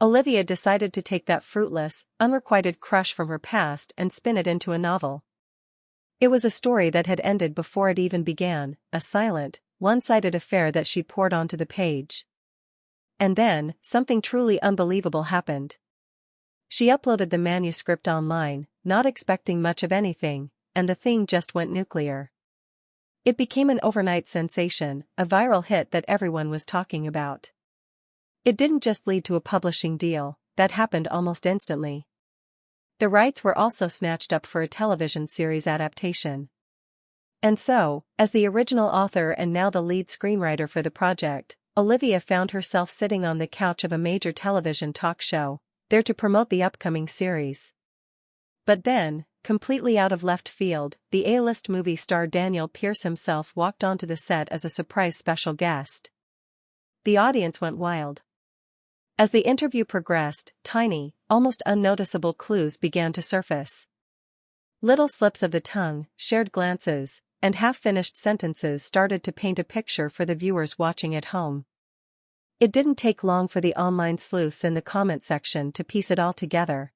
Olivia decided to take that fruitless, unrequited crush from her past and spin it into a novel. It was a story that had ended before it even began, a silent, one-sided affair that she poured onto the page. And then, something truly unbelievable happened. She uploaded the manuscript online, not expecting much of anything, and the thing just went nuclear. It became an overnight sensation, a viral hit that everyone was talking about. It didn't just lead to a publishing deal, that happened almost instantly. The rights were also snatched up for a television series adaptation. And so, as the original author and now the lead screenwriter for the project, Olivia found herself sitting on the couch of a major television talk show, there to promote the upcoming series. But then, completely out of left field, the A-list movie star Daniel Pierce himself walked onto the set as a surprise special guest. The audience went wild. As the interview progressed, tiny, almost unnoticeable clues began to surface. Little slips of the tongue, shared glances, and half-finished sentences started to paint a picture for the viewers watching at home. It didn't take long for the online sleuths in the comment section to piece it all together.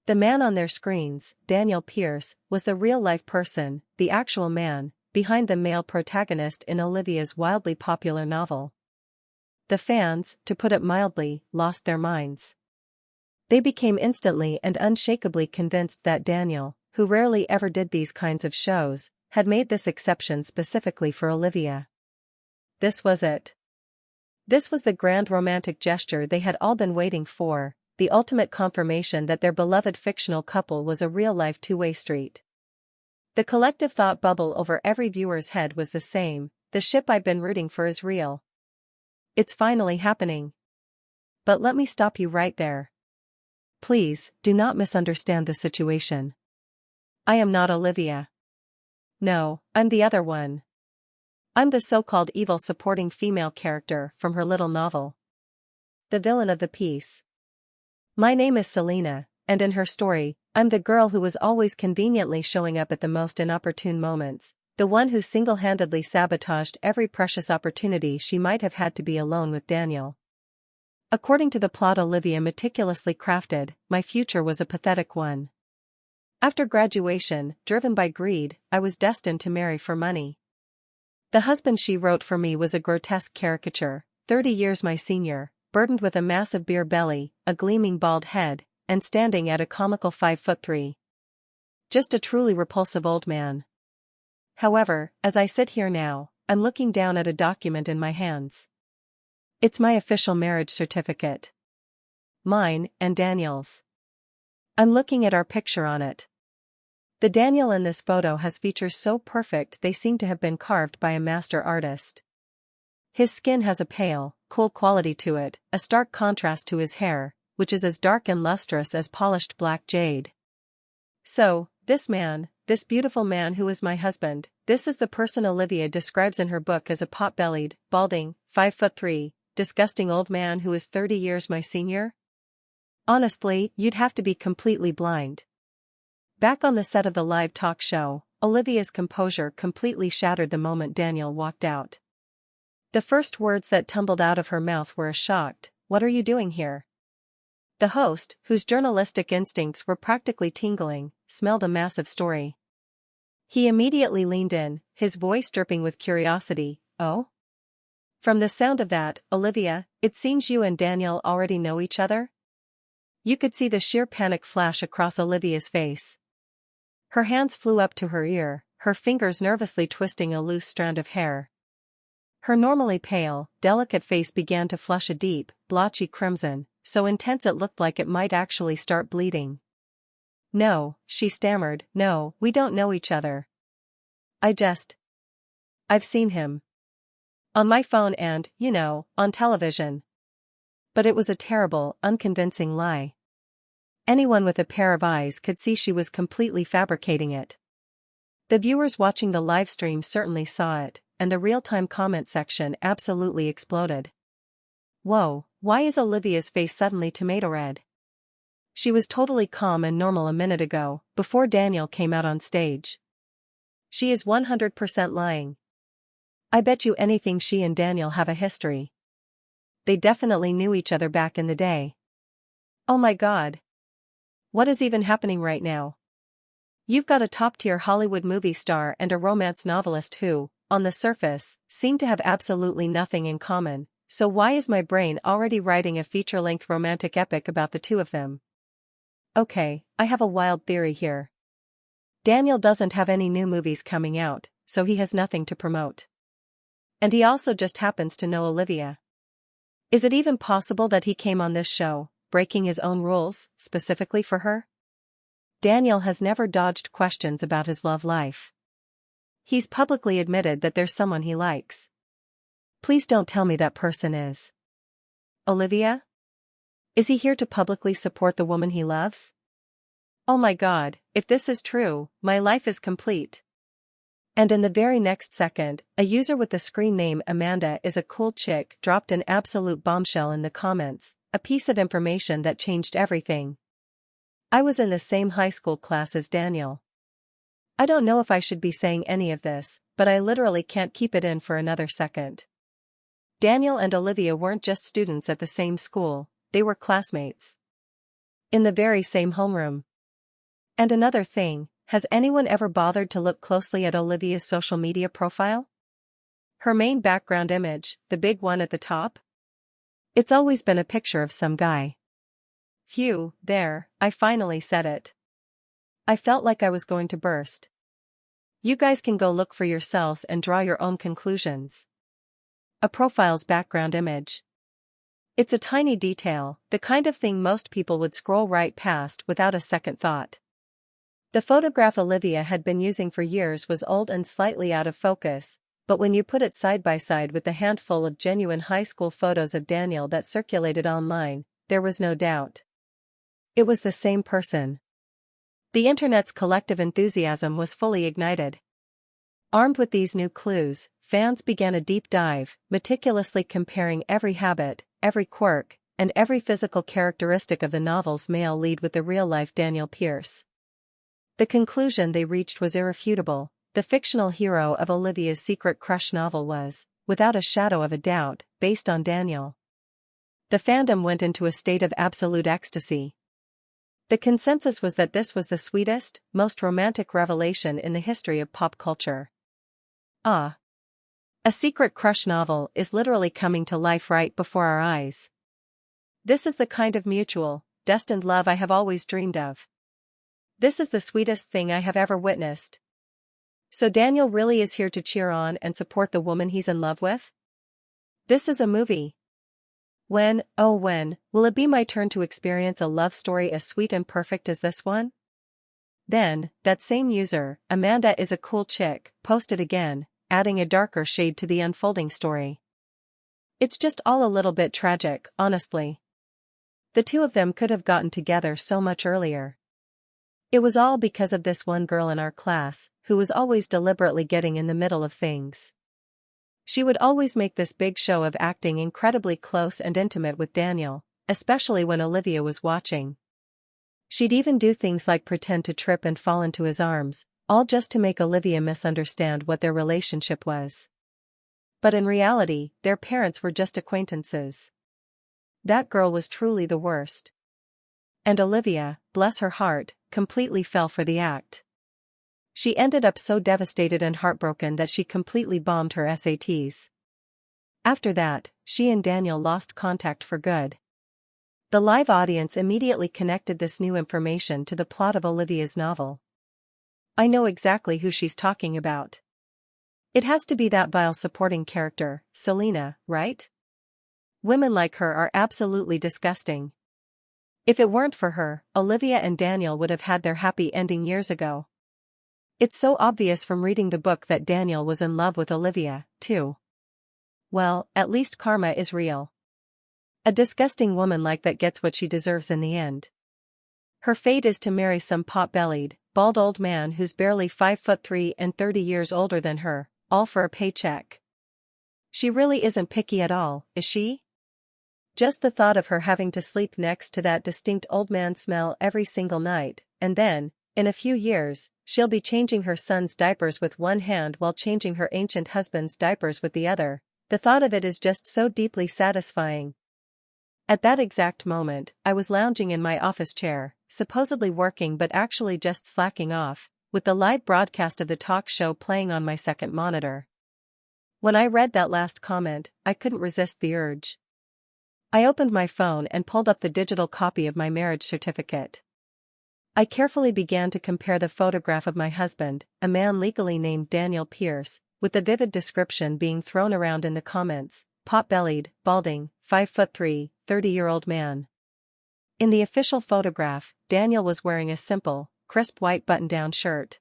The man on their screens, Daniel Pierce, was the real-life person, the actual man, behind the male protagonist in Olivia's wildly popular novel. The fans, to put it mildly, lost their minds. They became instantly and unshakably convinced that Daniel, who rarely ever did these kinds of shows, had made this exception specifically for Olivia. This was it. This was the grand romantic gesture they had all been waiting for, the ultimate confirmation that their beloved fictional couple was a real-life two-way street. The collective thought bubble over every viewer's head was the same: the ship I've been rooting for is real. It's finally happening. But let me stop you right there. Please, do not misunderstand the situation. I am not Olivia. No, I'm the other one. I'm the so-called evil supporting female character from her little novel. The villain of the piece. My name is Selena, and in her story, I'm the girl who was always conveniently showing up at the most inopportune moments, the one who single-handedly sabotaged every precious opportunity she might have had to be alone with Daniel. According to the plot Olivia meticulously crafted, my future was a pathetic one. After graduation, driven by greed, I was destined to marry for money. The husband she wrote for me was a grotesque caricature, 30 years my senior, burdened with a massive beer belly, a gleaming bald head, and standing at a comical 5'3". Just a truly repulsive old man. However, as I sit here now, I'm looking down at a document in my hands. It's my official marriage certificate. Mine and Daniel's. I'm looking at our picture on it. The Daniel in this photo has features so perfect they seem to have been carved by a master artist. His skin has a pale, cool quality to it, a stark contrast to his hair, which is as dark and lustrous as polished black jade. So, this beautiful man who is my husband, this is the person Olivia describes in her book as a pot-bellied, balding, 5'3", disgusting old man who is 30 years my senior? Honestly, you'd have to be completely blind. Back on the set of the live talk show, Olivia's composure completely shattered the moment Daniel walked out. The first words that tumbled out of her mouth were a shocked, "What are you doing here?" The host, whose journalistic instincts were practically tingling, smelled a massive story. He immediately leaned in, his voice dripping with curiosity. "Oh? From the sound of that, Olivia, it seems you and Daniel already know each other?" You could see the sheer panic flash across Olivia's face. Her hands flew up to her ear, her fingers nervously twisting a loose strand of hair. Her normally pale, delicate face began to flush a deep, blotchy crimson, so intense it looked like it might actually start bleeding. "No," she stammered, "no, we don't know each other. I've seen him. On my phone and, on television." But it was a terrible, unconvincing lie. Anyone with a pair of eyes could see she was completely fabricating it. The viewers watching the live stream certainly saw it, and the real-time comment section absolutely exploded. Whoa, why is Olivia's face suddenly tomato red? She was totally calm and normal a minute ago, before Daniel came out on stage. She is 100% lying. I bet you anything she and Daniel have a history. They definitely knew each other back in the day. Oh my god. What is even happening right now? You've got a top-tier Hollywood movie star and a romance novelist who, on the surface, seem to have absolutely nothing in common, so why is my brain already writing a feature-length romantic epic about the two of them? Okay, I have a wild theory here. Daniel doesn't have any new movies coming out, so he has nothing to promote. And he also just happens to know Olivia. Is it even possible that he came on this show, breaking his own rules, specifically for her? Daniel has never dodged questions about his love life. He's publicly admitted that there's someone he likes. Please don't tell me that person is Olivia? Is he here to publicly support the woman he loves? Oh my god, if this is true, my life is complete. And in the very next second, a user with the screen name Amanda is a cool chick dropped an absolute bombshell in the comments, a piece of information that changed everything. I was in the same high school class as Daniel. I don't know if I should be saying any of this, but I literally can't keep it in for another second. Daniel and Olivia weren't just students at the same school, they were classmates. In the very same homeroom. And another thing, has anyone ever bothered to look closely at Olivia's social media profile? Her main background image, the big one at the top? It's always been a picture of some guy. Phew, there, I finally said it. I felt like I was going to burst. You guys can go look for yourselves and draw your own conclusions. A profile's background image. It's a tiny detail, the kind of thing most people would scroll right past without a second thought. The photograph Olivia had been using for years was old and slightly out of focus, but when you put it side by side with the handful of genuine high school photos of Daniel that circulated online, there was no doubt. It was the same person. The internet's collective enthusiasm was fully ignited. Armed with these new clues, fans began a deep dive, meticulously comparing every habit, every quirk, and every physical characteristic of the novel's male lead with the real-life Daniel Pierce. The conclusion they reached was irrefutable. The fictional hero of Olivia's secret crush novel was, without a shadow of a doubt, based on Daniel. The fandom went into a state of absolute ecstasy. The consensus was that this was the sweetest, most romantic revelation in the history of pop culture. Ah! A secret crush novel is literally coming to life right before our eyes. This is the kind of mutual, destined love I have always dreamed of. This is the sweetest thing I have ever witnessed. So Daniel really is here to cheer on and support the woman he's in love with? This is a movie. When, oh when, will it be my turn to experience a love story as sweet and perfect as this one? Then, that same user, Amanda is a cool chick, posted again, adding a darker shade to the unfolding story. It's just all a little bit tragic, honestly. The two of them could have gotten together so much earlier. It was all because of this one girl in our class, who was always deliberately getting in the middle of things. She would always make this big show of acting incredibly close and intimate with Daniel, especially when Olivia was watching. She'd even do things like pretend to trip and fall into his arms, all just to make Olivia misunderstand what their relationship was. But in reality, their parents were just acquaintances. That girl was truly the worst. And Olivia, bless her heart, completely fell for the act. She ended up so devastated and heartbroken that she completely bombed her SATs. After that, she and Daniel lost contact for good. The live audience immediately connected this new information to the plot of Olivia's novel. I know exactly who she's talking about. It has to be that vile supporting character, Selena, right? Women like her are absolutely disgusting. If it weren't for her, Olivia and Daniel would have had their happy ending years ago. It's so obvious from reading the book that Daniel was in love with Olivia, too. Well, at least karma is real. A disgusting woman like that gets what she deserves in the end. Her fate is to marry some pot-bellied, bald old man who's barely 5'3" and 30 years older than her, all for a paycheck. She really isn't picky at all, is she? Just the thought of her having to sleep next to that distinct old man smell every single night, and then, in a few years, she'll be changing her son's diapers with one hand while changing her ancient husband's diapers with the other. The thought of it is just so deeply satisfying. At that exact moment, I was lounging in my office chair, supposedly working but actually just slacking off, with the live broadcast of the talk show playing on my second monitor. When I read that last comment, I couldn't resist the urge. I opened my phone and pulled up the digital copy of my marriage certificate. I carefully began to compare the photograph of my husband, a man legally named Daniel Pierce, with the vivid description being thrown around in the comments: pot-bellied, balding, 5'3", 30-year-old man. In the official photograph, Daniel was wearing a simple, crisp white button-down shirt.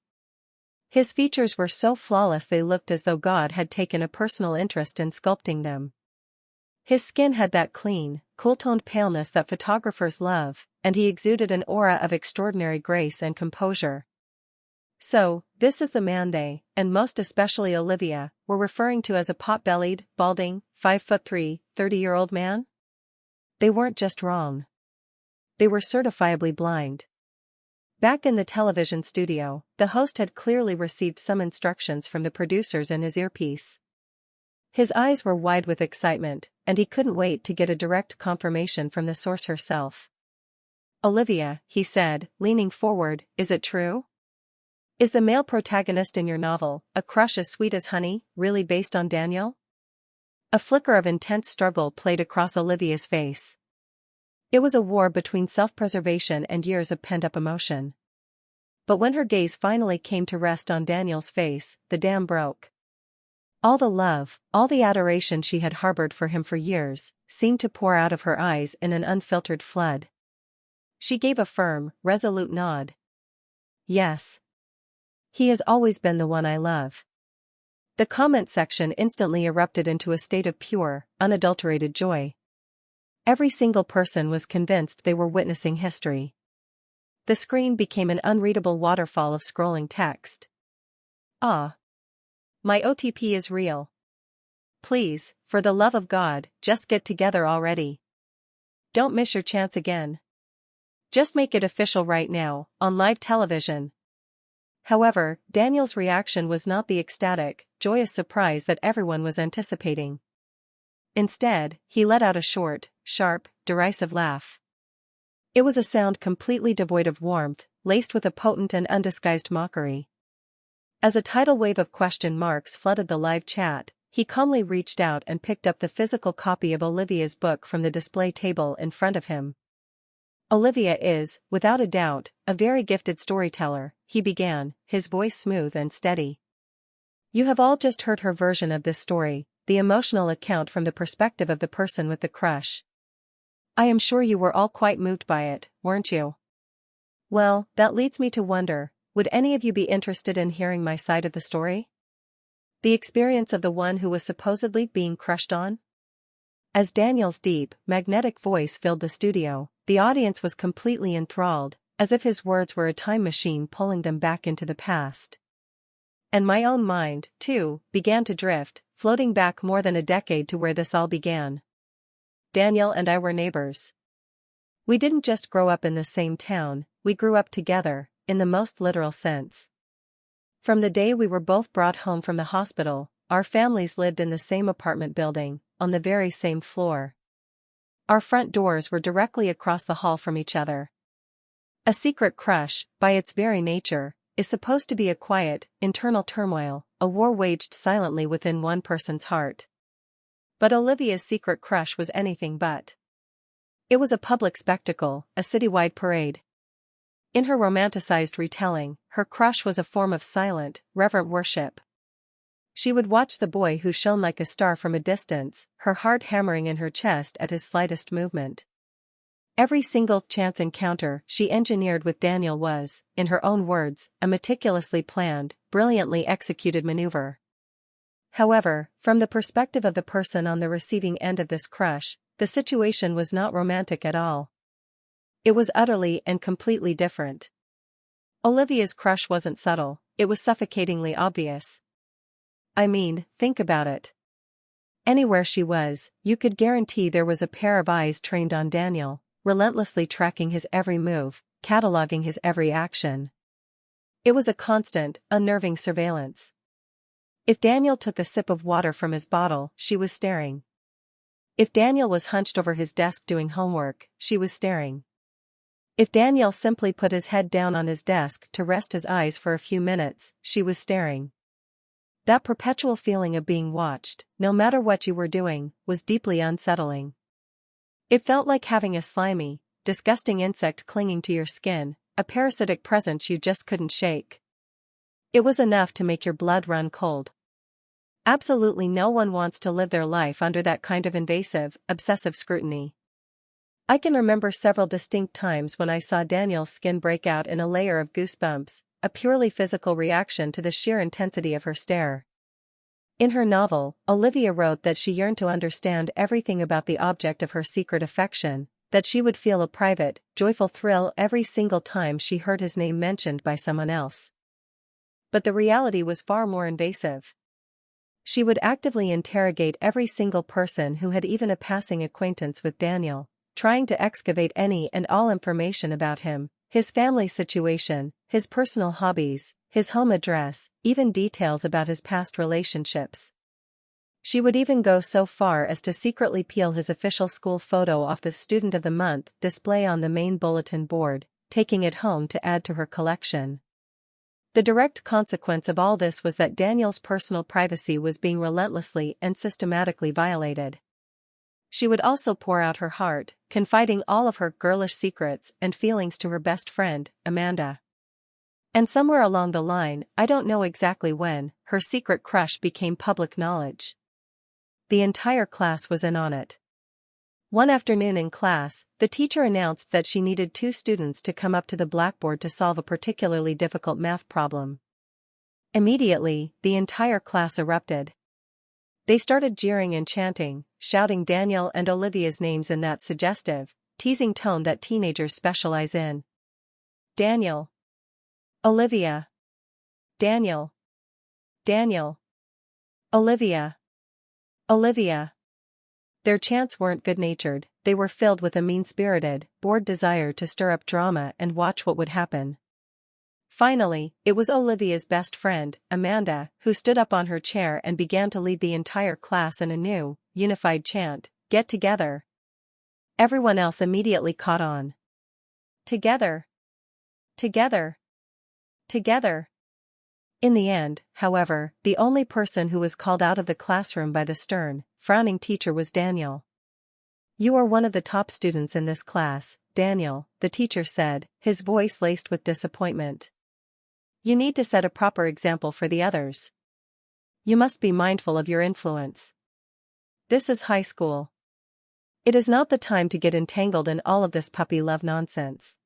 His features were so flawless they looked as though God had taken a personal interest in sculpting them. His skin had that clean, cool-toned paleness that photographers love, and he exuded an aura of extraordinary grace and composure. So, this is the man they, and most especially Olivia, were referring to as a pot-bellied, balding, 5'3", 30-year-old man? They weren't just wrong. They were certifiably blind. Back in the television studio, the host had clearly received some instructions from the producers in his earpiece. His eyes were wide with excitement, and he couldn't wait to get a direct confirmation from the source herself. "Olivia," he said, leaning forward, "is it true? Is the male protagonist in your novel, A Crush as Sweet as Honey, really based on Daniel?" A flicker of intense struggle played across Olivia's face. It was a war between self-preservation and years of pent-up emotion. But when her gaze finally came to rest on Daniel's face, the dam broke. All the love, all the adoration she had harbored for him for years, seemed to pour out of her eyes in an unfiltered flood. She gave a firm, resolute nod. "Yes. He has always been the one I love." The comment section instantly erupted into a state of pure, unadulterated joy. Every single person was convinced they were witnessing history. The screen became an unreadable waterfall of scrolling text. "Ah. My OTP is real. Please, for the love of God, just get together already. Don't miss your chance again. Just make it official right now, on live television." However, Daniel's reaction was not the ecstatic, joyous surprise that everyone was anticipating. Instead, he let out a short, sharp, derisive laugh. It was a sound completely devoid of warmth, laced with a potent and undisguised mockery. As a tidal wave of question marks flooded the live chat, he calmly reached out and picked up the physical copy of Olivia's book from the display table in front of him. "Olivia is, without a doubt, a very gifted storyteller," he began, his voice smooth and steady. "You have all just heard her version of this story, the emotional account from the perspective of the person with the crush. I am sure you were all quite moved by it, weren't you? Well, that leads me to wonder, would any of you be interested in hearing my side of the story? The experience of the one who was supposedly being crushed on?" As Daniel's deep, magnetic voice filled the studio, the audience was completely enthralled, as if his words were a time machine pulling them back into the past. And my own mind, too, began to drift, floating back more than a decade to where this all began. Daniel and I were neighbors. We didn't just grow up in the same town, we grew up together, in the most literal sense. From the day we were both brought home from the hospital, our families lived in the same apartment building, on the very same floor. Our front doors were directly across the hall from each other. A secret crush, by its very nature, is supposed to be a quiet, internal turmoil, a war waged silently within one person's heart. But Olivia's secret crush was anything but. It was a public spectacle, a citywide parade. In her romanticized retelling, her crush was a form of silent, reverent worship. She would watch the boy who shone like a star from a distance, her heart hammering in her chest at his slightest movement. Every single chance encounter she engineered with Daniel was, in her own words, a meticulously planned, brilliantly executed maneuver. However, from the perspective of the person on the receiving end of this crush, the situation was not romantic at all. It was utterly and completely different. Olivia's crush wasn't subtle, it was suffocatingly obvious. I mean, think about it. Anywhere she was, you could guarantee there was a pair of eyes trained on Daniel, relentlessly tracking his every move, cataloging his every action. It was a constant, unnerving surveillance. If Daniel took a sip of water from his bottle, she was staring. If Daniel was hunched over his desk doing homework, she was staring. If Daniel simply put his head down on his desk to rest his eyes for a few minutes, she was staring. That perpetual feeling of being watched, no matter what you were doing, was deeply unsettling. It felt like having a slimy, disgusting insect clinging to your skin, a parasitic presence you just couldn't shake. It was enough to make your blood run cold. Absolutely no one wants to live their life under that kind of invasive, obsessive scrutiny. I can remember several distinct times when I saw Daniel's skin break out in a layer of goosebumps, a purely physical reaction to the sheer intensity of her stare. In her novel, Olivia wrote that she yearned to understand everything about the object of her secret affection, that she would feel a private, joyful thrill every single time she heard his name mentioned by someone else. But the reality was far more invasive. She would actively interrogate every single person who had even a passing acquaintance with Daniel, trying to excavate any and all information about him, his family situation, his personal hobbies, his home address, even details about his past relationships. She would even go so far as to secretly peel his official school photo off the Student of the Month display on the main bulletin board, taking it home to add to her collection. The direct consequence of all this was that Daniel's personal privacy was being relentlessly and systematically violated. She would also pour out her heart, confiding all of her girlish secrets and feelings to her best friend, Amanda. And somewhere along the line, I don't know exactly when, her secret crush became public knowledge. The entire class was in on it. One afternoon in class, the teacher announced that she needed 2 students to come up to the blackboard to solve a particularly difficult math problem. Immediately, the entire class erupted. They started jeering and chanting, shouting Daniel and Olivia's names in that suggestive, teasing tone that teenagers specialize in. Daniel. Olivia. Daniel. Daniel. Olivia. Olivia. Their chants weren't good-natured, they were filled with a mean-spirited, bored desire to stir up drama and watch what would happen. Finally, it was Olivia's best friend, Amanda, who stood up on her chair and began to lead the entire class in a new, unified chant, "Get together." Everyone else immediately caught on. Together. Together. Together. In the end, however, the only person who was called out of the classroom by the stern, frowning teacher was Daniel. "You are one of the top students in this class, Daniel," the teacher said, his voice laced with disappointment. "You need to set a proper example for the others. You must be mindful of your influence. This is high school. It is not the time to get entangled in all of this puppy love nonsense.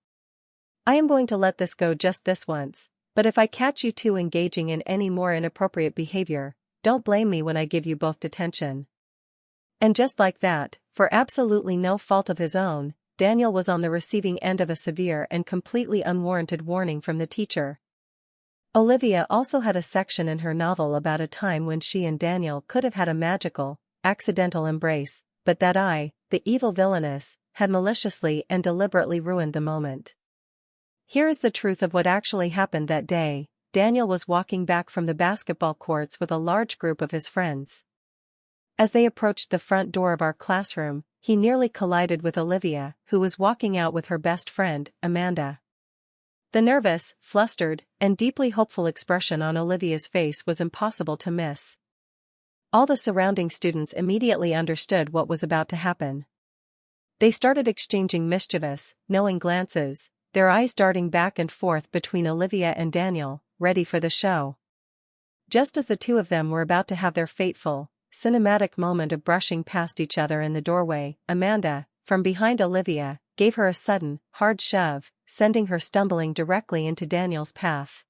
I am going to let this go just this once, but if I catch you two engaging in any more inappropriate behavior, don't blame me when I give you both detention." And just like that, for absolutely no fault of his own, Daniel was on the receiving end of a severe and completely unwarranted warning from the teacher. Olivia also had a section in her novel about a time when she and Daniel could have had a magical, accidental embrace, but that I, the evil villainess, had maliciously and deliberately ruined the moment. Here is the truth of what actually happened that day. Daniel was walking back from the basketball courts with a large group of his friends. As they approached the front door of our classroom, he nearly collided with Olivia, who was walking out with her best friend, Amanda. The nervous, flustered, and deeply hopeful expression on Olivia's face was impossible to miss. All the surrounding students immediately understood what was about to happen. They started exchanging mischievous, knowing glances, their eyes darting back and forth between Olivia and Daniel, ready for the show. Just as the two of them were about to have their fateful, cinematic moment of brushing past each other in the doorway, Amanda, from behind Olivia, gave her a sudden, hard shove, sending her stumbling directly into Daniel's path.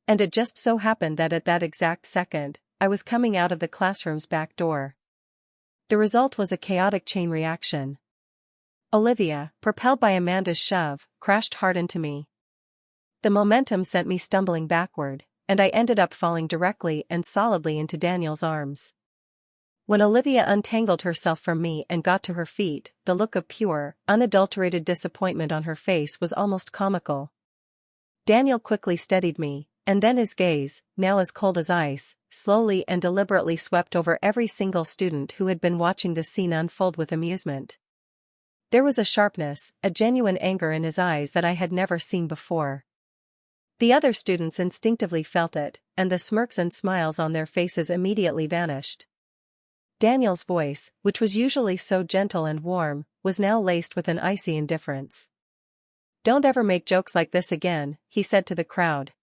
And it just so happened that at that exact second, I was coming out of the classroom's back door. The result was a chaotic chain reaction. Olivia, propelled by Amanda's shove, crashed hard into me. The momentum sent me stumbling backward, and I ended up falling directly and solidly into Daniel's arms. When Olivia untangled herself from me and got to her feet, the look of pure, unadulterated disappointment on her face was almost comical. Daniel quickly steadied me, and then his gaze, now as cold as ice, slowly and deliberately swept over every single student who had been watching the scene unfold with amusement. There was a sharpness, a genuine anger in his eyes that I had never seen before. The other students instinctively felt it, and the smirks and smiles on their faces immediately vanished. Daniel's voice, which was usually so gentle and warm, was now laced with an icy indifference. "Don't ever make jokes like this again," he said to the crowd.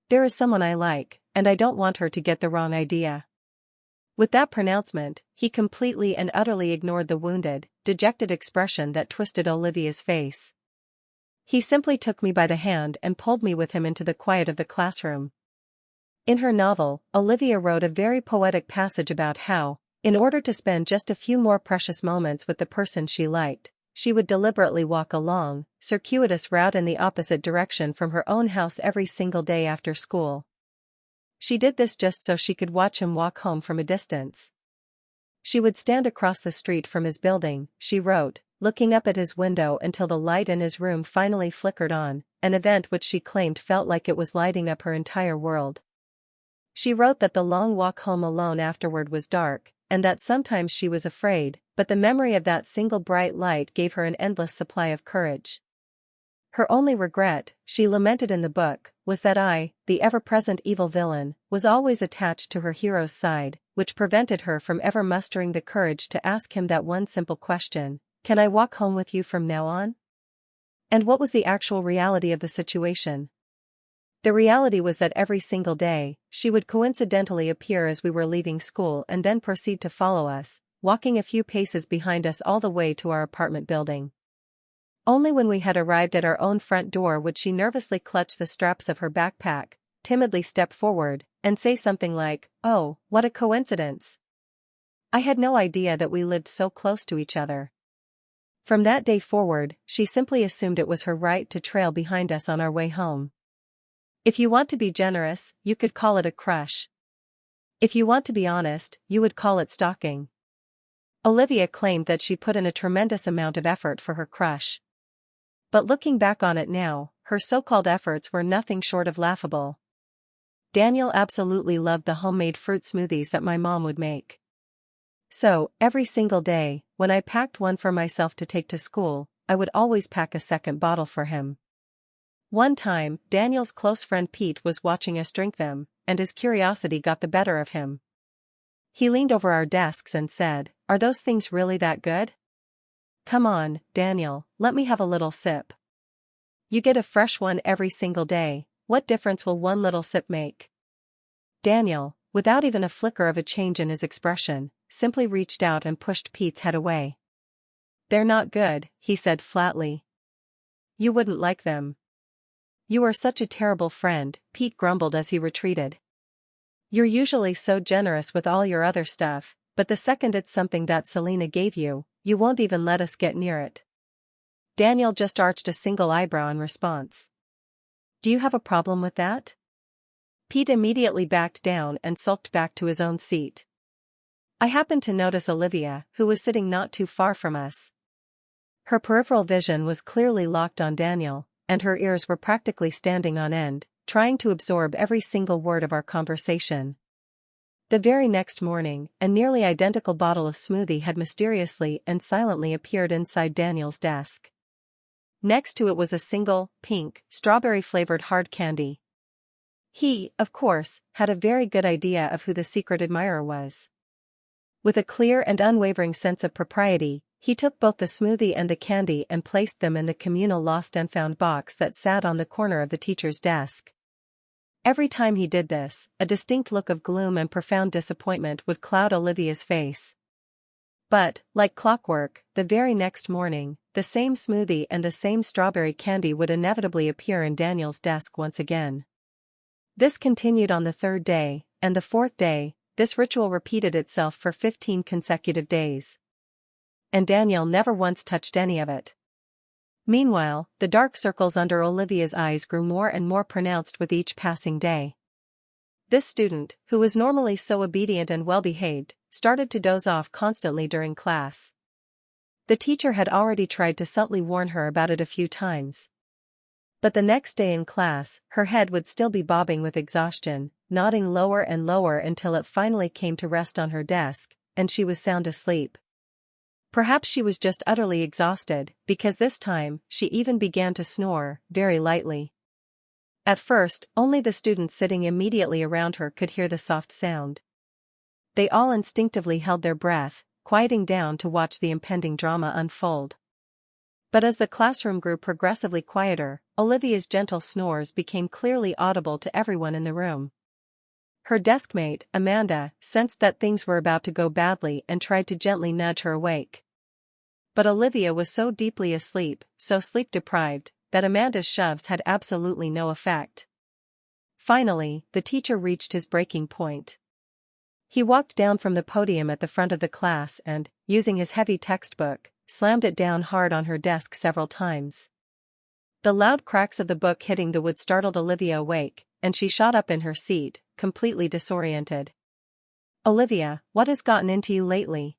"There is someone I like, and I don't want her to get the wrong idea." With that pronouncement, he completely and utterly ignored the wounded, dejected expression that twisted Olivia's face. He simply took me by the hand and pulled me with him into the quiet of the classroom. In her novel, Olivia wrote a very poetic passage about how, in order to spend just a few more precious moments with the person she liked, she would deliberately walk a long, circuitous route in the opposite direction from her own house every single day after school. She did this just so she could watch him walk home from a distance. She would stand across the street from his building, she wrote, looking up at his window until the light in his room finally flickered on, an event which she claimed felt like it was lighting up her entire world. She wrote that the long walk home alone afterward was dark, and that sometimes she was afraid, but the memory of that single bright light gave her an endless supply of courage. Her only regret, she lamented in the book, was that I, the ever-present evil villain, was always attached to her hero's side, which prevented her from ever mustering the courage to ask him that one simple question: "Can I walk home with you from now on?" And what was the actual reality of the situation? The reality was that every single day, she would coincidentally appear as we were leaving school and then proceed to follow us, walking a few paces behind us all the way to our apartment building. Only when we had arrived at our own front door would she nervously clutch the straps of her backpack, timidly step forward, and say something like, "Oh, what a coincidence." I had no idea that we lived so close to each other. From that day forward, she simply assumed it was her right to trail behind us on our way home. If you want to be generous, you could call it a crush. If you want to be honest, you would call it stalking. Olivia claimed that she put in a tremendous amount of effort for her crush. But looking back on it now, her so-called efforts were nothing short of laughable. Daniel absolutely loved the homemade fruit smoothies that my mom would make. So, every single day, when I packed one for myself to take to school, I would always pack a second bottle for him. One time, Daniel's close friend Pete was watching us drink them, and his curiosity got the better of him. He leaned over our desks and said, "Are those things really that good? Come on, Daniel, let me have a little sip." "You get a fresh one every single day, what difference will one little sip make?" Daniel, without even a flicker of a change in his expression, simply reached out and pushed Pete's head away. "They're not good," he said flatly. "You wouldn't like them." "You are such a terrible friend," Pete grumbled as he retreated. "You're usually so generous with all your other stuff, but the second it's something that Selena gave you, you won't even let us get near it." Daniel just arched a single eyebrow in response. "Do you have a problem with that?" Pete immediately backed down and sulked back to his own seat. I happened to notice Olivia, who was sitting not too far from us. Her peripheral vision was clearly locked on Daniel, and her ears were practically standing on end, trying to absorb every single word of our conversation. The very next morning, a nearly identical bottle of smoothie had mysteriously and silently appeared inside Daniel's desk. Next to it was a single, pink, strawberry-flavored hard candy. He, of course, had a very good idea of who the secret admirer was. With a clear and unwavering sense of propriety, he took both the smoothie and the candy and placed them in the communal lost and found box that sat on the corner of the teacher's desk. Every time he did this, a distinct look of gloom and profound disappointment would cloud Olivia's face. But, like clockwork, the very next morning, the same smoothie and the same strawberry candy would inevitably appear in Daniel's desk once again. This continued on the third day, and the fourth day. This ritual repeated itself for 15 consecutive days. And Daniel never once touched any of it. Meanwhile, the dark circles under Olivia's eyes grew more and more pronounced with each passing day. This student, who was normally so obedient and well-behaved, started to doze off constantly during class. The teacher had already tried to subtly warn her about it a few times. But the next day in class, her head would still be bobbing with exhaustion, nodding lower and lower until it finally came to rest on her desk, and she was sound asleep. Perhaps she was just utterly exhausted, because this time, she even began to snore, very lightly. At first, only the students sitting immediately around her could hear the soft sound. They all instinctively held their breath, quieting down to watch the impending drama unfold. But as the classroom grew progressively quieter, Olivia's gentle snores became clearly audible to everyone in the room. Her deskmate, Amanda, sensed that things were about to go badly and tried to gently nudge her awake. But Olivia was so deeply asleep, so sleep-deprived, that Amanda's shoves had absolutely no effect. Finally, the teacher reached his breaking point. He walked down from the podium at the front of the class and, using his heavy textbook, slammed it down hard on her desk several times. The loud cracks of the book hitting the wood startled Olivia awake, and she shot up in her seat, completely disoriented. "Olivia, what has gotten into you lately?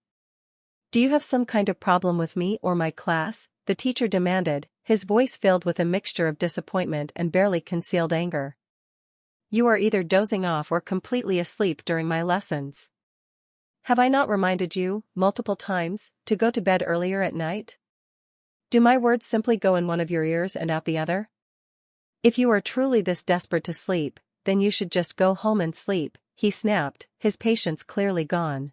Do you have some kind of problem with me or my class?" the teacher demanded, his voice filled with a mixture of disappointment and barely concealed anger. "You are either dozing off or completely asleep during my lessons. Have I not reminded you, multiple times, to go to bed earlier at night? Do my words simply go in one of your ears and out the other? If you are truly this desperate to sleep, then you should just go home and sleep," he snapped, his patience clearly gone.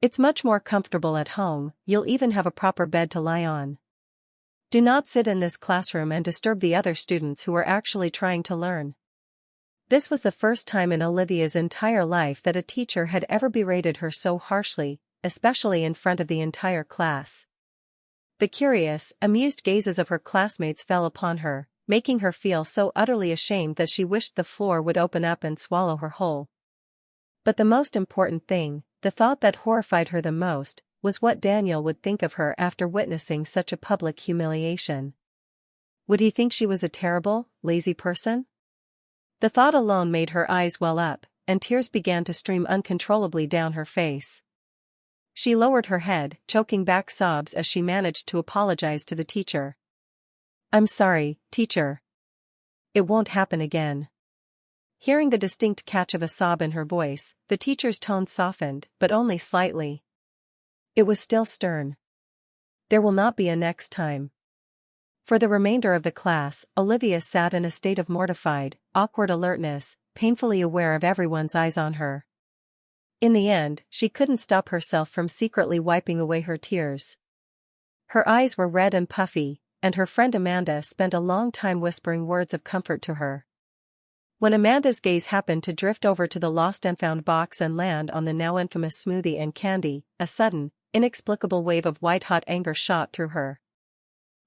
"It's much more comfortable at home, you'll even have a proper bed to lie on. Do not sit in this classroom and disturb the other students who are actually trying to learn." This was the first time in Olivia's entire life that a teacher had ever berated her so harshly, especially in front of the entire class. The curious, amused gazes of her classmates fell upon her, making her feel so utterly ashamed that she wished the floor would open up and swallow her whole. But the most important thing, the thought that horrified her the most, was what Daniel would think of her after witnessing such a public humiliation. Would he think she was a terrible, lazy person? The thought alone made her eyes well up, and tears began to stream uncontrollably down her face. She lowered her head, choking back sobs as she managed to apologize to the teacher. "I'm sorry, teacher. It won't happen again." Hearing the distinct catch of a sob in her voice, the teacher's tone softened, but only slightly. It was still stern. "There will not be a next time." For the remainder of the class, Olivia sat in a state of mortified, awkward alertness, painfully aware of everyone's eyes on her. In the end, she couldn't stop herself from secretly wiping away her tears. Her eyes were red and puffy, and her friend Amanda spent a long time whispering words of comfort to her. When Amanda's gaze happened to drift over to the lost and found box and land on the now infamous smoothie and candy, a sudden, inexplicable wave of white-hot anger shot through her.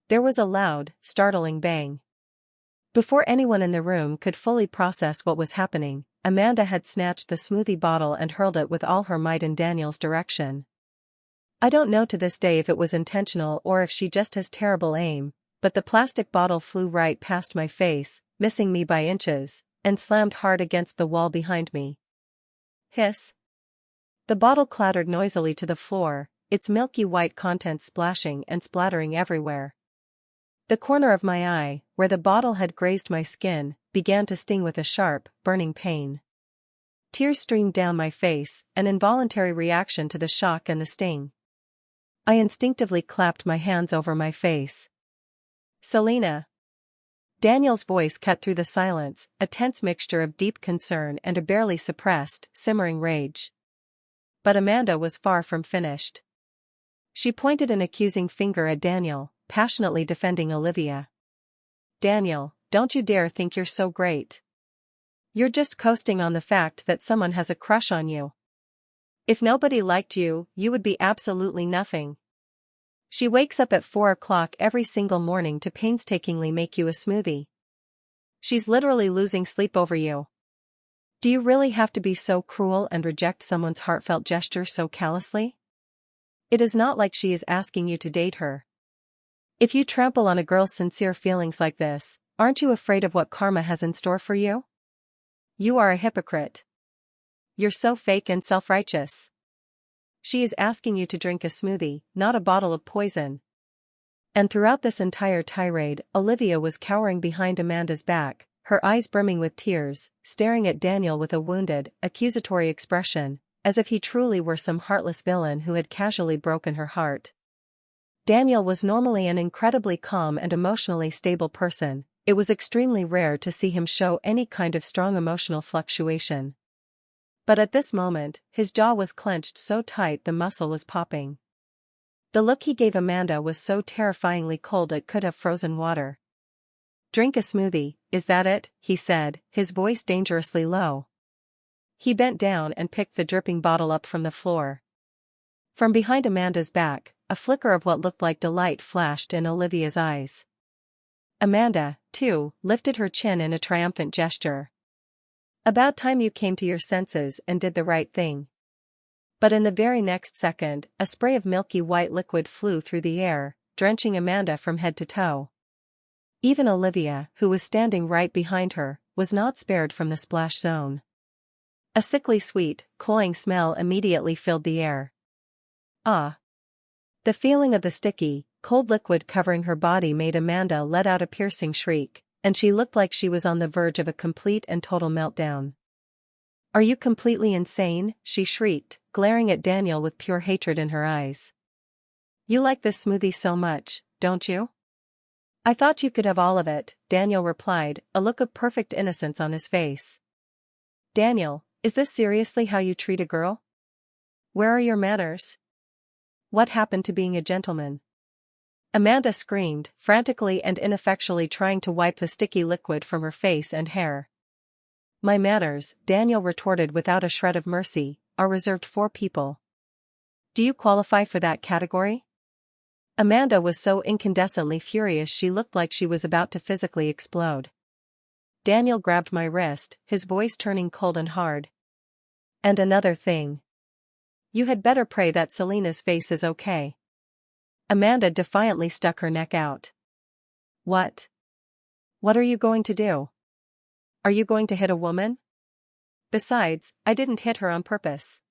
There was a loud, startling bang. Before anyone in the room could fully process what was happening, Amanda had snatched the smoothie bottle and hurled it with all her might in Daniel's direction. I don't know to this day if it was intentional or if she just has terrible aim, but the plastic bottle flew right past my face, missing me by inches, and slammed hard against the wall behind me. Hiss. The bottle clattered noisily to the floor, its milky white contents splashing and splattering everywhere. The corner of my eye, where the bottle had grazed my skin, began to sting with a sharp, burning pain. Tears streamed down my face, an involuntary reaction to the shock and the sting. I instinctively clapped my hands over my face. "Selena." Daniel's voice cut through the silence, a tense mixture of deep concern and a barely suppressed, simmering rage. But Amanda was far from finished. She pointed an accusing finger at Daniel, passionately defending Olivia. "Daniel, don't you dare think you're so great. You're just coasting on the fact that someone has a crush on you. If nobody liked you, you would be absolutely nothing. She wakes up at 4 o'clock every single morning to painstakingly make you a smoothie. She's literally losing sleep over you. Do you really have to be so cruel and reject someone's heartfelt gesture so callously? It is not like she is asking you to date her. If you trample on a girl's sincere feelings like this, aren't you afraid of what karma has in store for you? You are a hypocrite. You're so fake and self-righteous. She is asking you to drink a smoothie, not a bottle of poison. And throughout this entire tirade, Olivia was cowering behind Amanda's back, her eyes brimming with tears, staring at Daniel with a wounded, accusatory expression, as if he truly were some heartless villain who had casually broken her heart. Daniel was normally an incredibly calm and emotionally stable person. It was extremely rare to see him show any kind of strong emotional fluctuation. But at this moment, his jaw was clenched so tight the muscle was popping. The look he gave Amanda was so terrifyingly cold it could have frozen water. "Drink a smoothie, is that it?" he said, his voice dangerously low. He bent down and picked the dripping bottle up from the floor. From behind Amanda's back, a flicker of what looked like delight flashed in Olivia's eyes. Amanda, too, lifted her chin in a triumphant gesture. "About time you came to your senses and did the right thing." But in the very next second, a spray of milky white liquid flew through the air, drenching Amanda from head to toe. Even Olivia, who was standing right behind her, was not spared from the splash zone. A sickly sweet, cloying smell immediately filled the air. Ah! The feeling of the sticky, cold liquid covering her body made Amanda let out a piercing shriek, and she looked like she was on the verge of a complete and total meltdown. "Are you completely insane?" she shrieked, glaring at Daniel with pure hatred in her eyes. "You like this smoothie so much, don't you?" "I thought you could have all of it," Daniel replied, a look of perfect innocence on his face. "Daniel, is this seriously how you treat a girl? Where are your manners? What happened to being a gentleman?" Amanda screamed, frantically and ineffectually trying to wipe the sticky liquid from her face and hair. "My manners," Daniel retorted without a shred of mercy, "are reserved for people. Do you qualify for that category?" Amanda was so incandescently furious she looked like she was about to physically explode. Daniel grabbed my wrist, his voice turning cold and hard. "And another thing. You had better pray that Selena's face is okay." Amanda defiantly stuck her neck out. "What? What are you going to do? Are you going to hit a woman? Besides, I didn't hit her on purpose."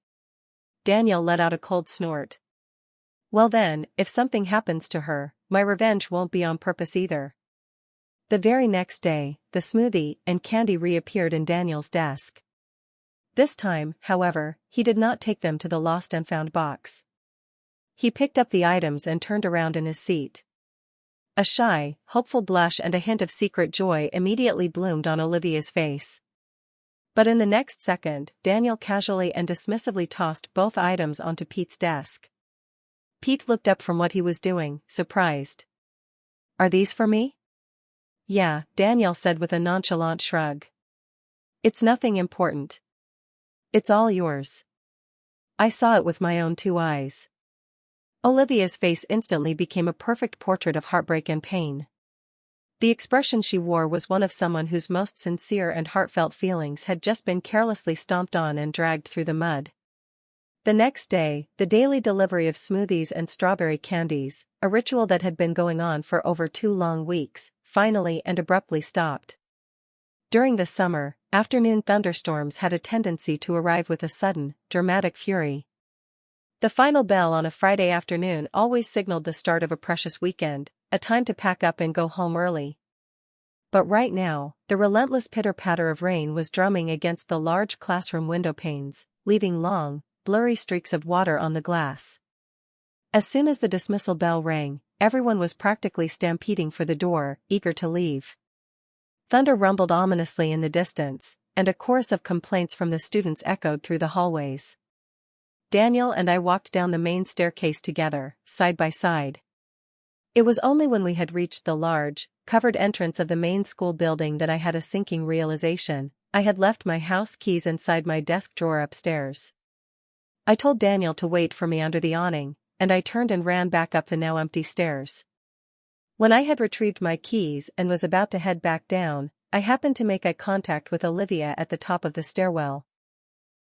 Daniel let out a cold snort. "Well then, if something happens to her, my revenge won't be on purpose either." The very next day, the smoothie and candy reappeared in Daniel's desk. This time, however, he did not take them to the lost and found box. He picked up the items and turned around in his seat. A shy, hopeful blush and a hint of secret joy immediately bloomed on Olivia's face. But in the next second, Daniel casually and dismissively tossed both items onto Pete's desk. Pete looked up from what he was doing, surprised. "Are these for me?" "Yeah," Daniel said with a nonchalant shrug. "It's nothing important. It's all yours. I saw it with my own 2 eyes." Olivia's face instantly became a perfect portrait of heartbreak and pain. The expression she wore was one of someone whose most sincere and heartfelt feelings had just been carelessly stomped on and dragged through the mud. The next day, the daily delivery of smoothies and strawberry candies, a ritual that had been going on for over 2 long weeks, finally and abruptly stopped. During the summer, afternoon thunderstorms had a tendency to arrive with a sudden, dramatic fury. The final bell on a Friday afternoon always signaled the start of a precious weekend, a time to pack up and go home early. But right now, the relentless pitter-patter of rain was drumming against the large classroom window panes, leaving long, blurry streaks of water on the glass. As soon as the dismissal bell rang, everyone was practically stampeding for the door, eager to leave. Thunder rumbled ominously in the distance, and a chorus of complaints from the students echoed through the hallways. Daniel and I walked down the main staircase together, side by side. It was only when we had reached the large, covered entrance of the main school building that I had a sinking realization. I had left my house keys inside my desk drawer upstairs. I told Daniel to wait for me under the awning, and I turned and ran back up the now empty stairs. When I had retrieved my keys and was about to head back down, I happened to make eye contact with Olivia at the top of the stairwell.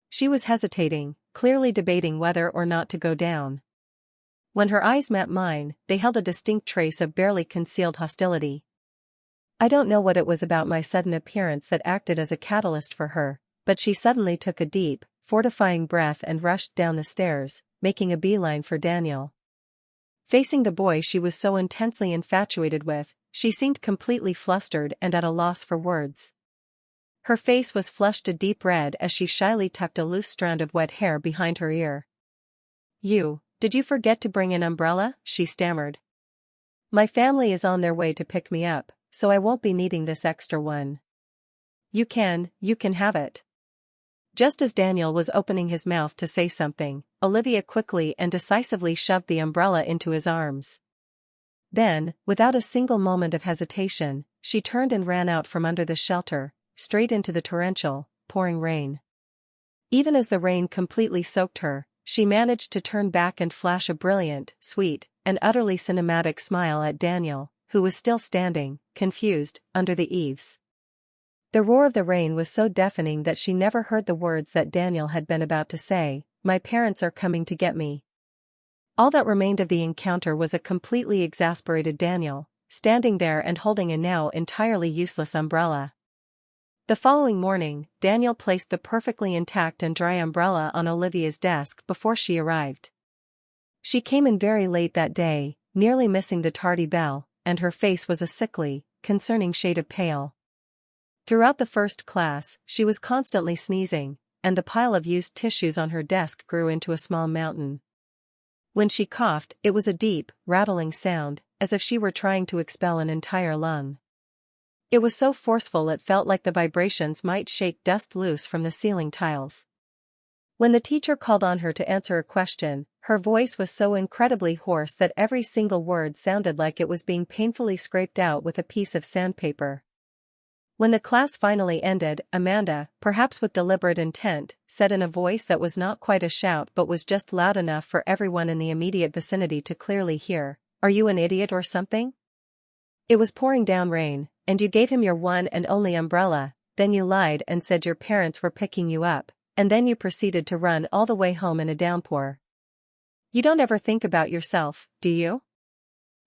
She was hesitating, clearly debating whether or not to go down. When her eyes met mine, they held a distinct trace of barely concealed hostility. I don't know what it was about my sudden appearance that acted as a catalyst for her, but she suddenly took a deep, fortifying breath and rushed down the stairs, making a beeline for Daniel. Facing the boy she was so intensely infatuated with, she seemed completely flustered and at a loss for words. Her face was flushed a deep red as she shyly tucked a loose strand of wet hair behind her ear. Did you forget to bring an umbrella?" she stammered. "My family is on their way to pick me up, so I won't be needing this extra one." You can have it." Just as Daniel was opening his mouth to say something, Olivia quickly and decisively shoved the umbrella into his arms. Then, without a single moment of hesitation, she turned and ran out from under the shelter, straight into the torrential, pouring rain. Even as the rain completely soaked her, she managed to turn back and flash a brilliant, sweet, and utterly cinematic smile at Daniel, who was still standing, confused, under the eaves. The roar of the rain was so deafening that she never heard the words that Daniel had been about to say. "My parents are coming to get me." All that remained of the encounter was a completely exasperated Daniel, standing there and holding a now entirely useless umbrella. The following morning, Daniel placed the perfectly intact and dry umbrella on Olivia's desk before she arrived. She came in very late that day, nearly missing the tardy bell, and her face was a sickly, concerning shade of pale. Throughout the first class, she was constantly sneezing, and the pile of used tissues on her desk grew into a small mountain. When she coughed, it was a deep, rattling sound, as if she were trying to expel an entire lung. It was so forceful it felt like the vibrations might shake dust loose from the ceiling tiles. When the teacher called on her to answer a question, her voice was so incredibly hoarse that every single word sounded like it was being painfully scraped out with a piece of sandpaper. When the class finally ended, Amanda, perhaps with deliberate intent, said in a voice that was not quite a shout but was just loud enough for everyone in the immediate vicinity to clearly hear, "Are you an idiot or something? It was pouring down rain, and you gave him your one and only umbrella, then you lied and said your parents were picking you up, and then you proceeded to run all the way home in a downpour. You don't ever think about yourself, do you?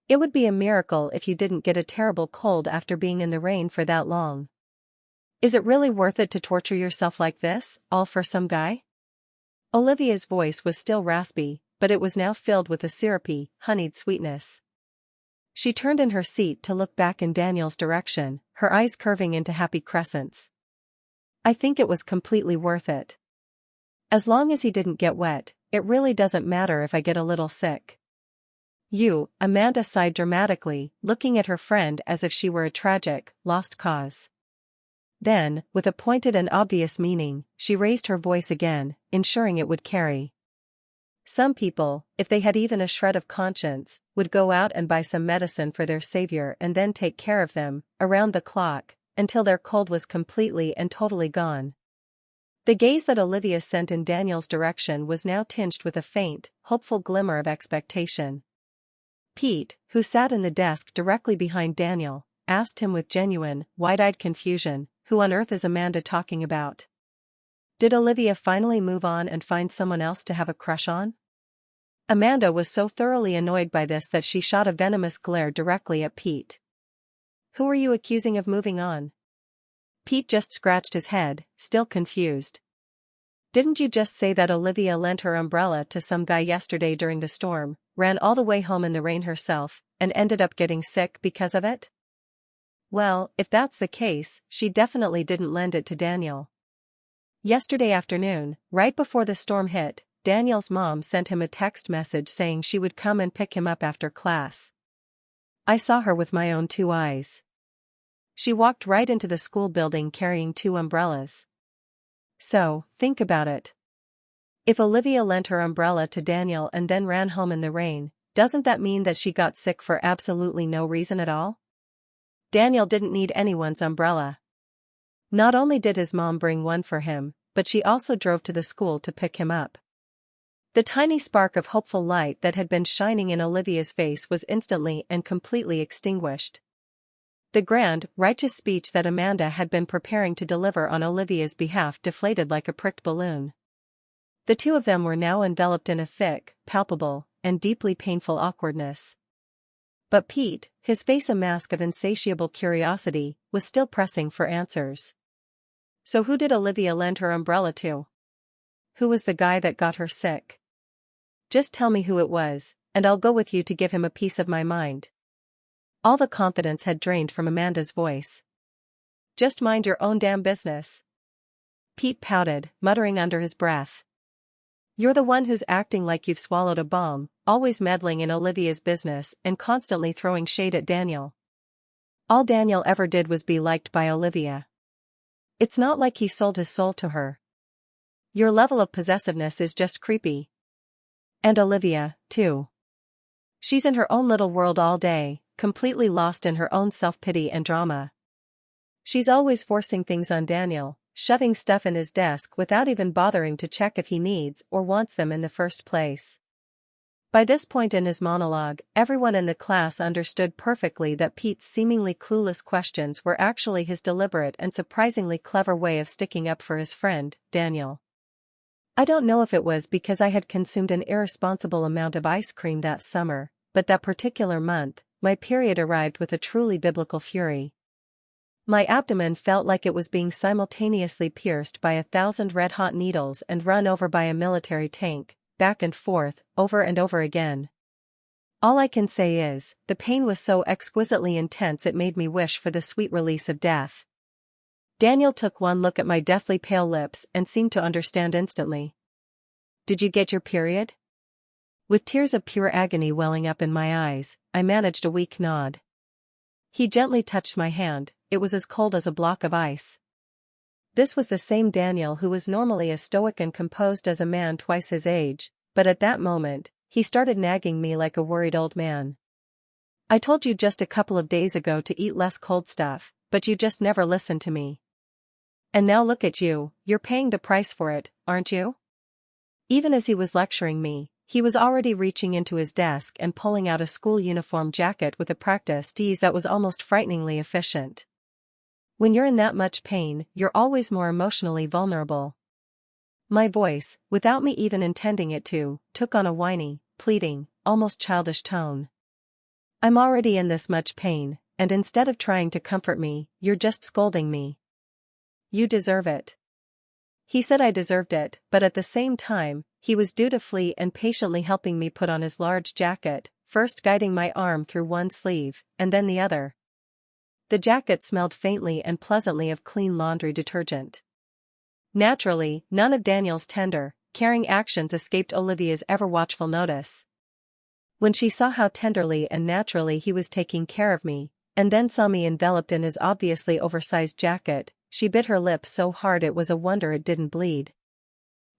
It would be a miracle if you didn't get a terrible cold after being in the rain for that long. Is it really worth it to torture yourself like this, all for some guy?" Olivia's voice was still raspy, but it was now filled with a syrupy, honeyed sweetness. She turned in her seat to look back in Daniel's direction, her eyes curving into happy crescents. "I think it was completely worth it. As long as he didn't get wet, it really doesn't matter if I get a little sick." Amanda sighed dramatically, looking at her friend as if she were a tragic, lost cause. Then, with a pointed and obvious meaning, she raised her voice again, ensuring it would carry. "Some people, if they had even a shred of conscience, would go out and buy some medicine for their savior and then take care of them, around the clock, until their cold was completely and totally gone." The gaze that Olivia sent in Daniel's direction was now tinged with a faint, hopeful glimmer of expectation. Pete, who sat in the desk directly behind Daniel, asked him with genuine, wide-eyed confusion, "Who on earth is Amanda talking about? Did Olivia finally move on and find someone else to have a crush on?" Amanda was so thoroughly annoyed by this that she shot a venomous glare directly at Pete. "Who are you accusing of moving on?" Pete just scratched his head, still confused. "Didn't you just say that Olivia lent her umbrella to some guy yesterday during the storm, ran all the way home in the rain herself, and ended up getting sick because of it?" "Well, if that's the case, she definitely didn't lend it to Daniel. Yesterday afternoon, right before the storm hit, Daniel's mom sent him a text message saying she would come and pick him up after class. I saw her with my own two eyes. She walked right into the school building carrying two umbrellas. So, think about it. If Olivia lent her umbrella to Daniel and then ran home in the rain, doesn't that mean that she got sick for absolutely no reason at all? Daniel didn't need anyone's umbrella. Not only did his mom bring one for him, but she also drove to the school to pick him up." The tiny spark of hopeful light that had been shining in Olivia's face was instantly and completely extinguished. The grand, righteous speech that Amanda had been preparing to deliver on Olivia's behalf deflated like a pricked balloon. The two of them were now enveloped in a thick, palpable, and deeply painful awkwardness. But Pete, his face a mask of insatiable curiosity, was still pressing for answers. "So who did Olivia lend her umbrella to? Who was the guy that got her sick? Just tell me who it was, and I'll go with you to give him a piece of my mind." All the confidence had drained from Amanda's voice. "Just mind your own damn business." Pete pouted, muttering under his breath. "You're the one who's acting like you've swallowed a bomb, always meddling in Olivia's business and constantly throwing shade at Daniel. All Daniel ever did was be liked by Olivia. It's not like he sold his soul to her. Your level of possessiveness is just creepy. And Olivia, too. She's in her own little world all day, completely lost in her own self-pity and drama. She's always forcing things on Daniel, shoving stuff in his desk without even bothering to check if he needs or wants them in the first place." By this point in his monologue, everyone in the class understood perfectly that Pete's seemingly clueless questions were actually his deliberate and surprisingly clever way of sticking up for his friend, Daniel. I don't know if it was because I had consumed an irresponsible amount of ice cream that summer, but that particular month, my period arrived with a truly biblical fury. My abdomen felt like it was being simultaneously pierced by 1,000 red-hot needles and run over by a military tank, back and forth, over and over again. All I can say is, the pain was so exquisitely intense it made me wish for the sweet release of death. Daniel took one look at my deathly pale lips and seemed to understand instantly. "Did you get your period?" With tears of pure agony welling up in my eyes, I managed a weak nod. He gently touched my hand. It was as cold as a block of ice. This was the same Daniel who was normally as stoic and composed as a man twice his age, but at that moment, he started nagging me like a worried old man. "I told you just a couple of days ago to eat less cold stuff, but you just never listened to me. And now look at you, you're paying the price for it, aren't you?" Even as he was lecturing me, he was already reaching into his desk and pulling out a school uniform jacket with a practiced ease that was almost frighteningly efficient. When you're in that much pain, you're always more emotionally vulnerable. My voice, without me even intending it to, took on a whiny, pleading, almost childish tone. "I'm already in this much pain, and instead of trying to comfort me, you're just scolding me. You deserve it." He said I deserved it, but at the same time, he was dutifully and patiently helping me put on his large jacket, first guiding my arm through one sleeve, and then the other. The jacket smelled faintly and pleasantly of clean laundry detergent. Naturally, none of Daniel's tender, caring actions escaped Olivia's ever-watchful notice. When she saw how tenderly and naturally he was taking care of me, and then saw me enveloped in his obviously oversized jacket, she bit her lip so hard it was a wonder it didn't bleed.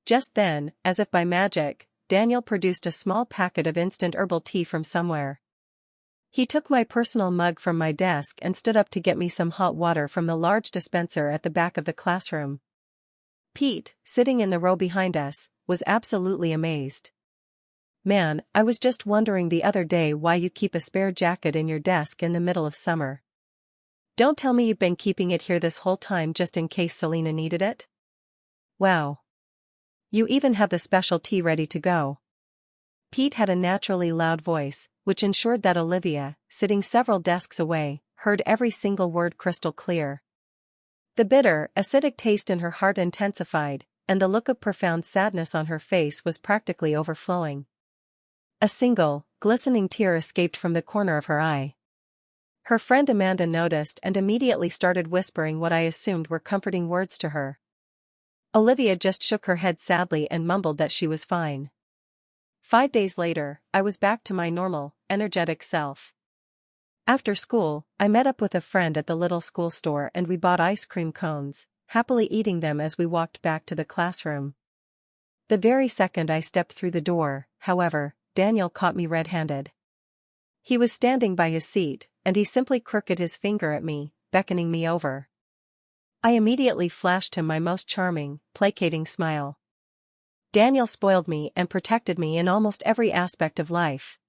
Just then, as if by magic, Daniel produced a small packet of instant herbal tea from somewhere. He took my personal mug from my desk and stood up to get me some hot water from the large dispenser at the back of the classroom. Pete, sitting in the row behind us, was absolutely amazed. "Man, I was just wondering the other day why you keep a spare jacket in your desk in the middle of summer. Don't tell me you've been keeping it here this whole time just in case Selena needed it? Wow. You even have the special tea ready to go." Pete had a naturally loud voice, which ensured that Olivia, sitting several desks away, heard every single word crystal clear. The bitter, acidic taste in her heart intensified, and the look of profound sadness on her face was practically overflowing. A single, glistening tear escaped from the corner of her eye. Her friend Amanda noticed and immediately started whispering what I assumed were comforting words to her. Olivia just shook her head sadly and mumbled that she was fine. 5 days later, I was back to my normal, energetic self. After school, I met up with a friend at the little school store and we bought ice cream cones, happily eating them as we walked back to the classroom. The very second I stepped through the door, however, Daniel caught me red-handed. He was standing by his seat, and he simply crooked his finger at me, beckoning me over. I immediately flashed him my most charming, placating smile. Daniel spoiled me and protected me in almost every aspect of life.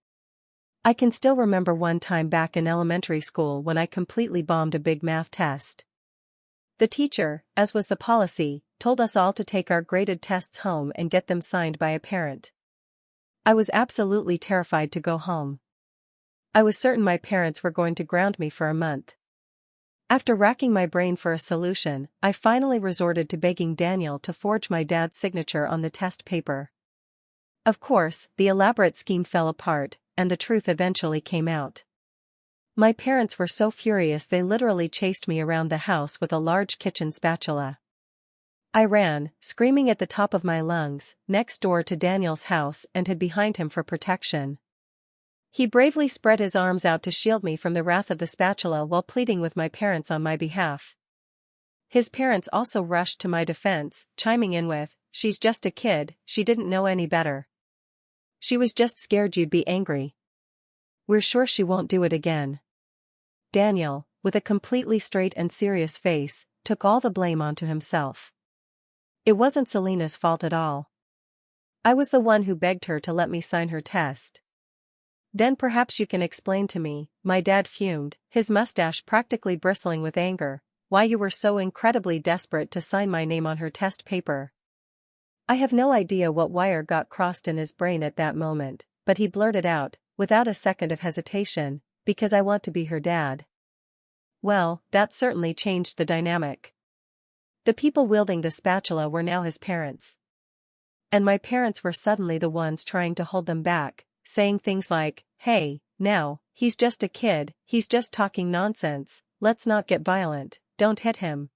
I can still remember one time back in elementary school when I completely bombed a big math test. The teacher, as was the policy, told us all to take our graded tests home and get them signed by a parent. I was absolutely terrified to go home. I was certain my parents were going to ground me for a month. After racking my brain for a solution, I finally resorted to begging Daniel to forge my dad's signature on the test paper. Of course, the elaborate scheme fell apart, and the truth eventually came out. My parents were so furious they literally chased me around the house with a large kitchen spatula. I ran, screaming at the top of my lungs, next door to Daniel's house and hid behind him for protection. He bravely spread his arms out to shield me from the wrath of the spatula while pleading with my parents on my behalf. His parents also rushed to my defense, chiming in with, "She's just a kid, she didn't know any better. She was just scared you'd be angry. We're sure she won't do it again." Daniel, with a completely straight and serious face, took all the blame onto himself. It wasn't Selena's fault at all. I was the one who begged her to let me sign her test. "Then perhaps you can explain to me," my dad fumed, his mustache practically bristling with anger, "why you were so incredibly desperate to sign my name on her test paper." I have no idea what wire got crossed in his brain at that moment, but he blurted out, without a second of hesitation, "Because I want to be her dad." Well, that certainly changed the dynamic. The people wielding the spatula were now his parents. And my parents were suddenly the ones trying to hold them back, saying things like, "Hey, now, he's just a kid, he's just talking nonsense, let's not get violent, don't hit him."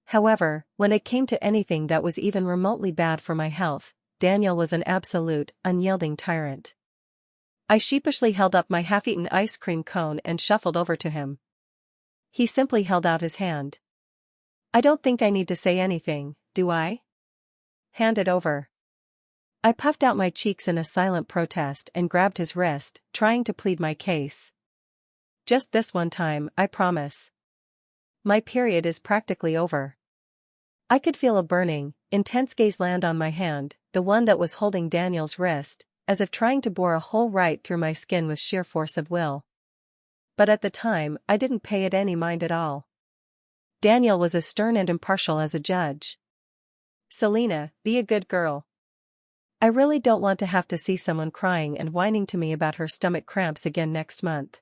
However, when it came to anything that was even remotely bad for my health, Daniel was an absolute, unyielding tyrant. I sheepishly held up my half-eaten ice cream cone and shuffled over to him. He simply held out his hand. "I don't think I need to say anything, do I? Hand it over." I puffed out my cheeks in a silent protest and grabbed his wrist, trying to plead my case. "Just this one time, I promise. My period is practically over." I could feel a burning, intense gaze land on my hand, the one that was holding Daniel's wrist, as if trying to bore a hole right through my skin with sheer force of will. But at the time, I didn't pay it any mind at all. Daniel was as stern and impartial as a judge. "Selena, be a good girl. I really don't want to have to see someone crying and whining to me about her stomach cramps again next month.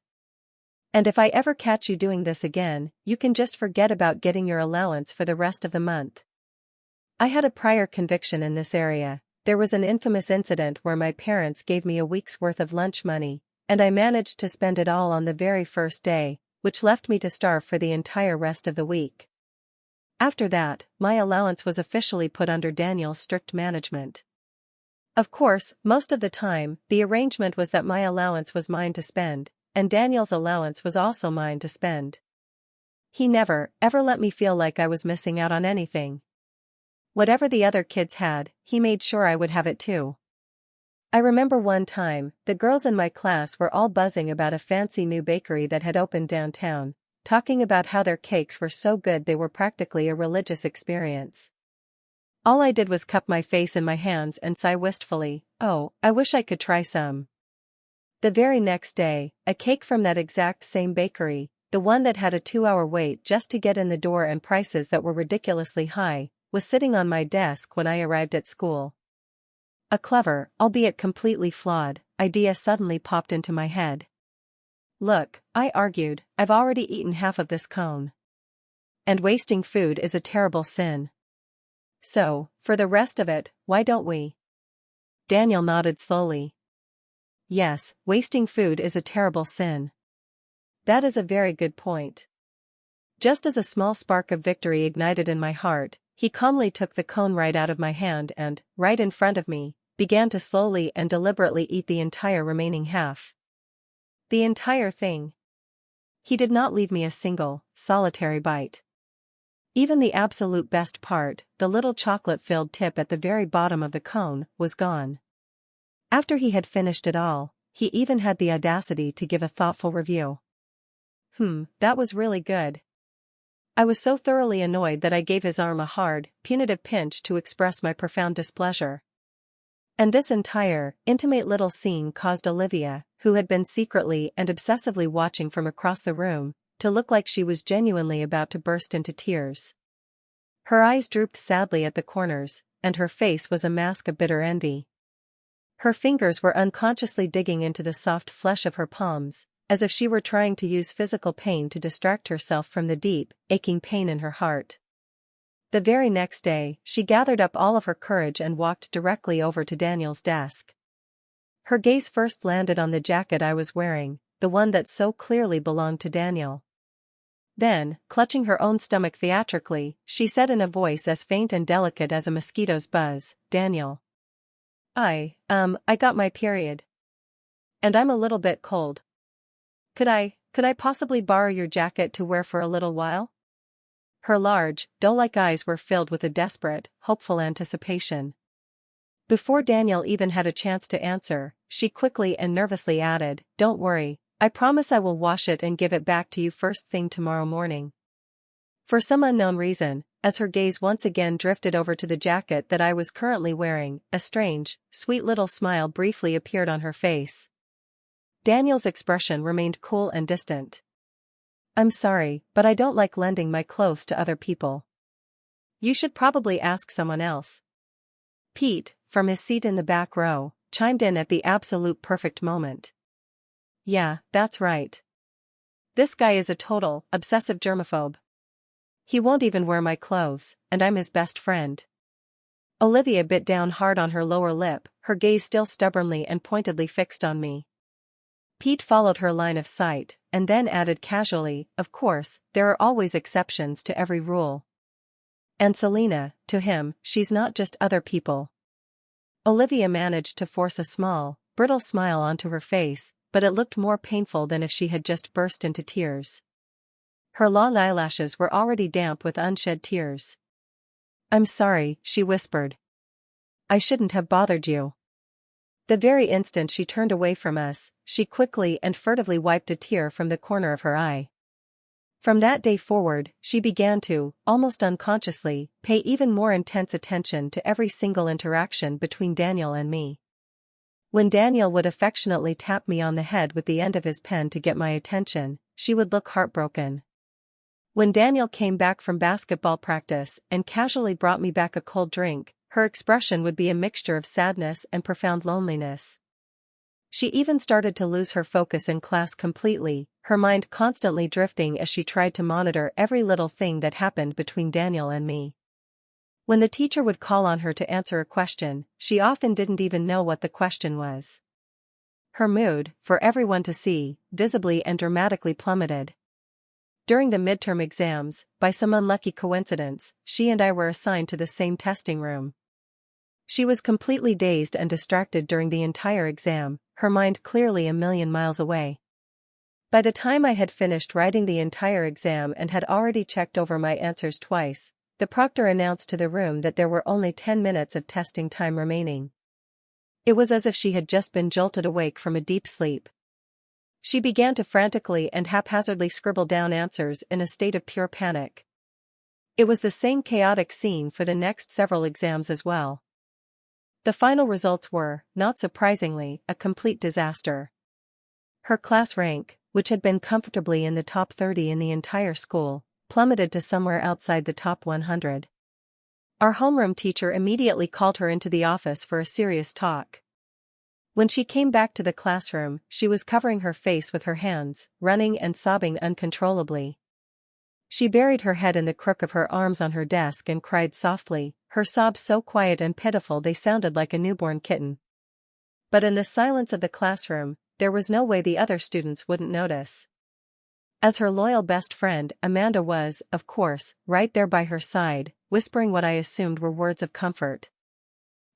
And if I ever catch you doing this again, you can just forget about getting your allowance for the rest of the month." I had a prior conviction in this area. There was an infamous incident where my parents gave me a week's worth of lunch money, and I managed to spend it all on the very first day, which left me to starve for the entire rest of the week. After that, my allowance was officially put under Daniel's strict management. Of course, most of the time, the arrangement was that my allowance was mine to spend, and Daniel's allowance was also mine to spend. He never, ever let me feel like I was missing out on anything. Whatever the other kids had, he made sure I would have it too. I remember one time, the girls in my class were all buzzing about a fancy new bakery that had opened downtown, talking about how their cakes were so good they were practically a religious experience. All I did was cup my face in my hands and sigh wistfully, "Oh, I wish I could try some." The very next day, a cake from that exact same bakery, the one that had a 2-hour wait just to get in the door and prices that were ridiculously high, was sitting on my desk when I arrived at school. A clever, albeit completely flawed, idea suddenly popped into my head. "Look," I argued, "I've already eaten half of this cone. And wasting food is a terrible sin. So, for the rest of it, why don't we?" Daniel nodded slowly. "Yes, wasting food is a terrible sin. That is a very good point." Just as a small spark of victory ignited in my heart, he calmly took the cone right out of my hand and, right in front of me, began to slowly and deliberately eat the entire remaining half. The entire thing. He did not leave me a single, solitary bite. Even the absolute best part, the little chocolate-filled tip at the very bottom of the cone, was gone. After he had finished it all, he even had the audacity to give a thoughtful review. That was really good." I was so thoroughly annoyed that I gave his arm a hard, punitive pinch to express my profound displeasure. And this entire, intimate little scene caused Olivia, who had been secretly and obsessively watching from across the room, to look like she was genuinely about to burst into tears. Her eyes drooped sadly at the corners, and her face was a mask of bitter envy. Her fingers were unconsciously digging into the soft flesh of her palms, as if she were trying to use physical pain to distract herself from the deep, aching pain in her heart. The very next day, she gathered up all of her courage and walked directly over to Daniel's desk. Her gaze first landed on the jacket I was wearing, the one that so clearly belonged to Daniel. Then, clutching her own stomach theatrically, she said in a voice as faint and delicate as a mosquito's buzz, "Daniel. I got my period. And I'm a little bit cold. Could I possibly borrow your jacket to wear for a little while?" Her large, doe-like eyes were filled with a desperate, hopeful anticipation. Before Daniel even had a chance to answer, she quickly and nervously added, "Don't worry, I promise I will wash it and give it back to you first thing tomorrow morning." For some unknown reason, as her gaze once again drifted over to the jacket that I was currently wearing, a strange, sweet little smile briefly appeared on her face. Daniel's expression remained cool and distant. "I'm sorry, but I don't like lending my clothes to other people. You should probably ask someone else." Pete, from his seat in the back row, chimed in at the absolute perfect moment. "Yeah, that's right. This guy is a total, obsessive germaphobe. He won't even wear my clothes, and I'm his best friend." Olivia bit down hard on her lower lip, her gaze still stubbornly and pointedly fixed on me. Pete followed her line of sight, and then added casually, "Of course, there are always exceptions to every rule. And Selena, to him, she's not just other people." Olivia managed to force a small, brittle smile onto her face, but it looked more painful than if she had just burst into tears. Her long eyelashes were already damp with unshed tears. "I'm sorry," she whispered. "I shouldn't have bothered you." The very instant she turned away from us, she quickly and furtively wiped a tear from the corner of her eye. From that day forward, she began to, almost unconsciously, pay even more intense attention to every single interaction between Daniel and me. When Daniel would affectionately tap me on the head with the end of his pen to get my attention, she would look heartbroken. When Daniel came back from basketball practice and casually brought me back a cold drink, her expression would be a mixture of sadness and profound loneliness. She even started to lose her focus in class completely, her mind constantly drifting as she tried to monitor every little thing that happened between Daniel and me. When the teacher would call on her to answer a question, she often didn't even know what the question was. Her mood, for everyone to see, visibly and dramatically plummeted. During the midterm exams, by some unlucky coincidence, she and I were assigned to the same testing room. She was completely dazed and distracted during the entire exam, her mind clearly a million miles away. By the time I had finished writing the entire exam and had already checked over my answers twice, the proctor announced to the room that there were only 10 minutes of testing time remaining. It was as if she had just been jolted awake from a deep sleep. She began to frantically and haphazardly scribble down answers in a state of pure panic. It was the same chaotic scene for the next several exams as well. The final results were, not surprisingly, a complete disaster. Her class rank, which had been comfortably in the top 30 in the entire school, plummeted to somewhere outside the top 100. Our homeroom teacher immediately called her into the office for a serious talk. When she came back to the classroom, she was covering her face with her hands, running and sobbing uncontrollably. She buried her head in the crook of her arms on her desk and cried softly, her sobs so quiet and pitiful they sounded like a newborn kitten. But in the silence of the classroom, there was no way the other students wouldn't notice. As her loyal best friend, Amanda was, of course, right there by her side, whispering what I assumed were words of comfort.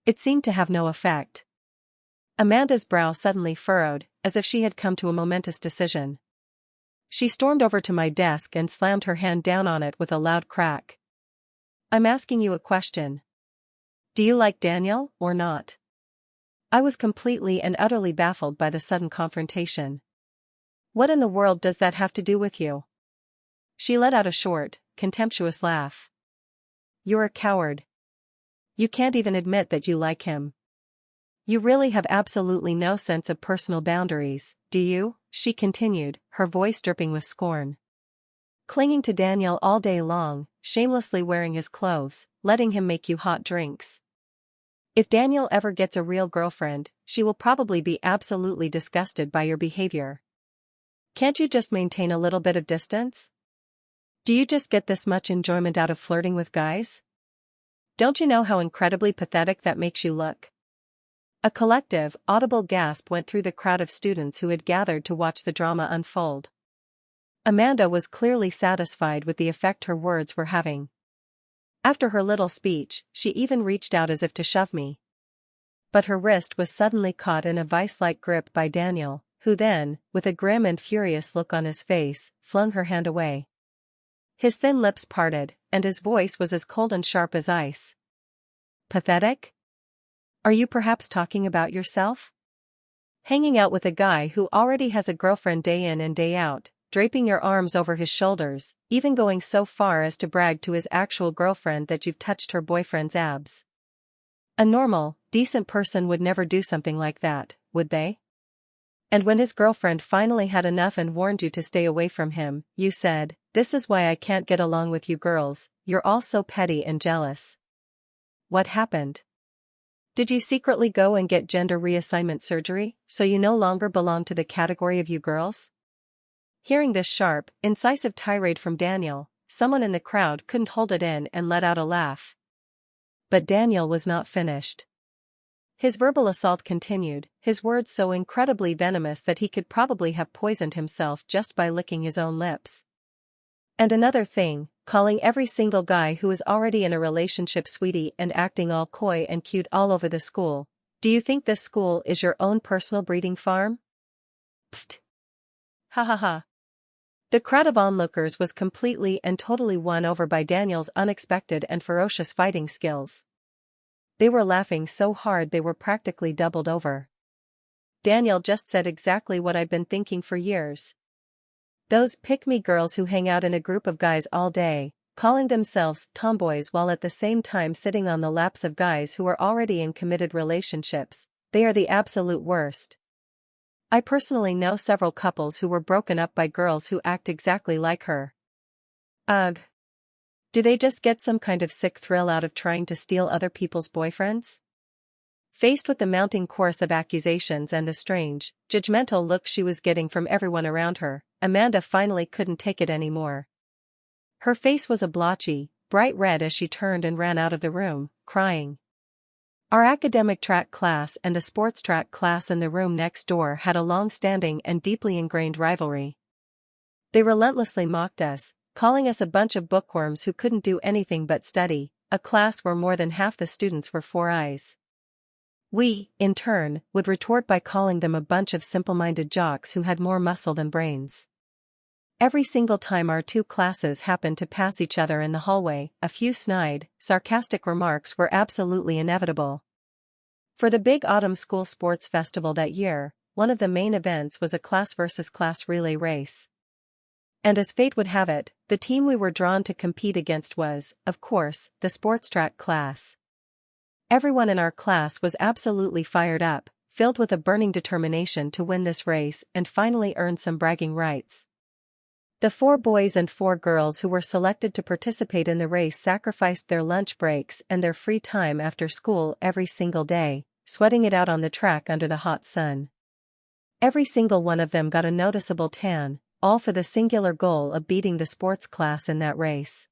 It seemed to have no effect. Amanda's brow suddenly furrowed, as if she had come to a momentous decision. She stormed over to my desk and slammed her hand down on it with a loud crack. "I'm asking you a question. Do you like Daniel, or not?" I was completely and utterly baffled by the sudden confrontation. "What in the world does that have to do with you?" She let out a short, contemptuous laugh. "You're a coward. You can't even admit that you like him. You really have absolutely no sense of personal boundaries, do you?" she continued, her voice dripping with scorn. "Clinging to Daniel all day long, shamelessly wearing his clothes, letting him make you hot drinks. If Daniel ever gets a real girlfriend, she will probably be absolutely disgusted by your behavior. Can't you just maintain a little bit of distance?" Do you just get this much enjoyment out of flirting with guys? Don't you know how incredibly pathetic that makes you look? A collective, audible gasp went through the crowd of students who had gathered to watch the drama unfold. Amanda was clearly satisfied with the effect her words were having. After her little speech, she even reached out as if to shove me. But her wrist was suddenly caught in a vice-like grip by Daniel, who then, with a grim and furious look on his face, flung her hand away. His thin lips parted, and his voice was as cold and sharp as ice. Pathetic? Are you perhaps talking about yourself? Hanging out with a guy who already has a girlfriend day in and day out, draping your arms over his shoulders, even going so far as to brag to his actual girlfriend that you've touched her boyfriend's abs. A normal, decent person would never do something like that, would they? And when his girlfriend finally had enough and warned you to stay away from him, you said, "This is why I can't get along with you girls, you're all so petty and jealous." What happened? Did you secretly go and get gender reassignment surgery, so you no longer belong to the category of you girls? Hearing this sharp, incisive tirade from Daniel, someone in the crowd couldn't hold it in and let out a laugh. But Daniel was not finished. His verbal assault continued, his words so incredibly venomous that he could probably have poisoned himself just by licking his own lips. And another thing, calling every single guy who is already in a relationship sweetie and acting all coy and cute all over the school. Do you think this school is your own personal breeding farm? Pfft. Ha ha ha. The crowd of onlookers was completely and totally won over by Daniel's unexpected and ferocious fighting skills. They were laughing so hard they were practically doubled over. Daniel just said exactly what I've been thinking for years. Those pick-me girls who hang out in a group of guys all day, calling themselves tomboys while at the same time sitting on the laps of guys who are already in committed relationships, they are the absolute worst. I personally know several couples who were broken up by girls who act exactly like her. Ugh. Do they just get some kind of sick thrill out of trying to steal other people's boyfriends? Faced with the mounting chorus of accusations and the strange, judgmental look she was getting from everyone around her, Amanda finally couldn't take it anymore. Her face was a blotchy, bright red as she turned and ran out of the room, crying. Our academic track class and the sports track class in the room next door had a long-standing and deeply ingrained rivalry. They relentlessly mocked us, calling us a bunch of bookworms who couldn't do anything but study, a class where more than half the students were four eyes. We, in turn, would retort by calling them a bunch of simple-minded jocks who had more muscle than brains. Every single time our two classes happened to pass each other in the hallway, a few snide, sarcastic remarks were absolutely inevitable. For the big autumn school sports festival that year, one of the main events was a class versus class relay race. And as fate would have it, the team we were drawn to compete against was, of course, the sports track class. Everyone in our class was absolutely fired up, filled with a burning determination to win this race and finally earn some bragging rights. The 4 boys and 4 girls who were selected to participate in the race sacrificed their lunch breaks and their free time after school every single day, sweating it out on the track under the hot sun. Every single one of them got a noticeable tan, all for the singular goal of beating the sports class in that race.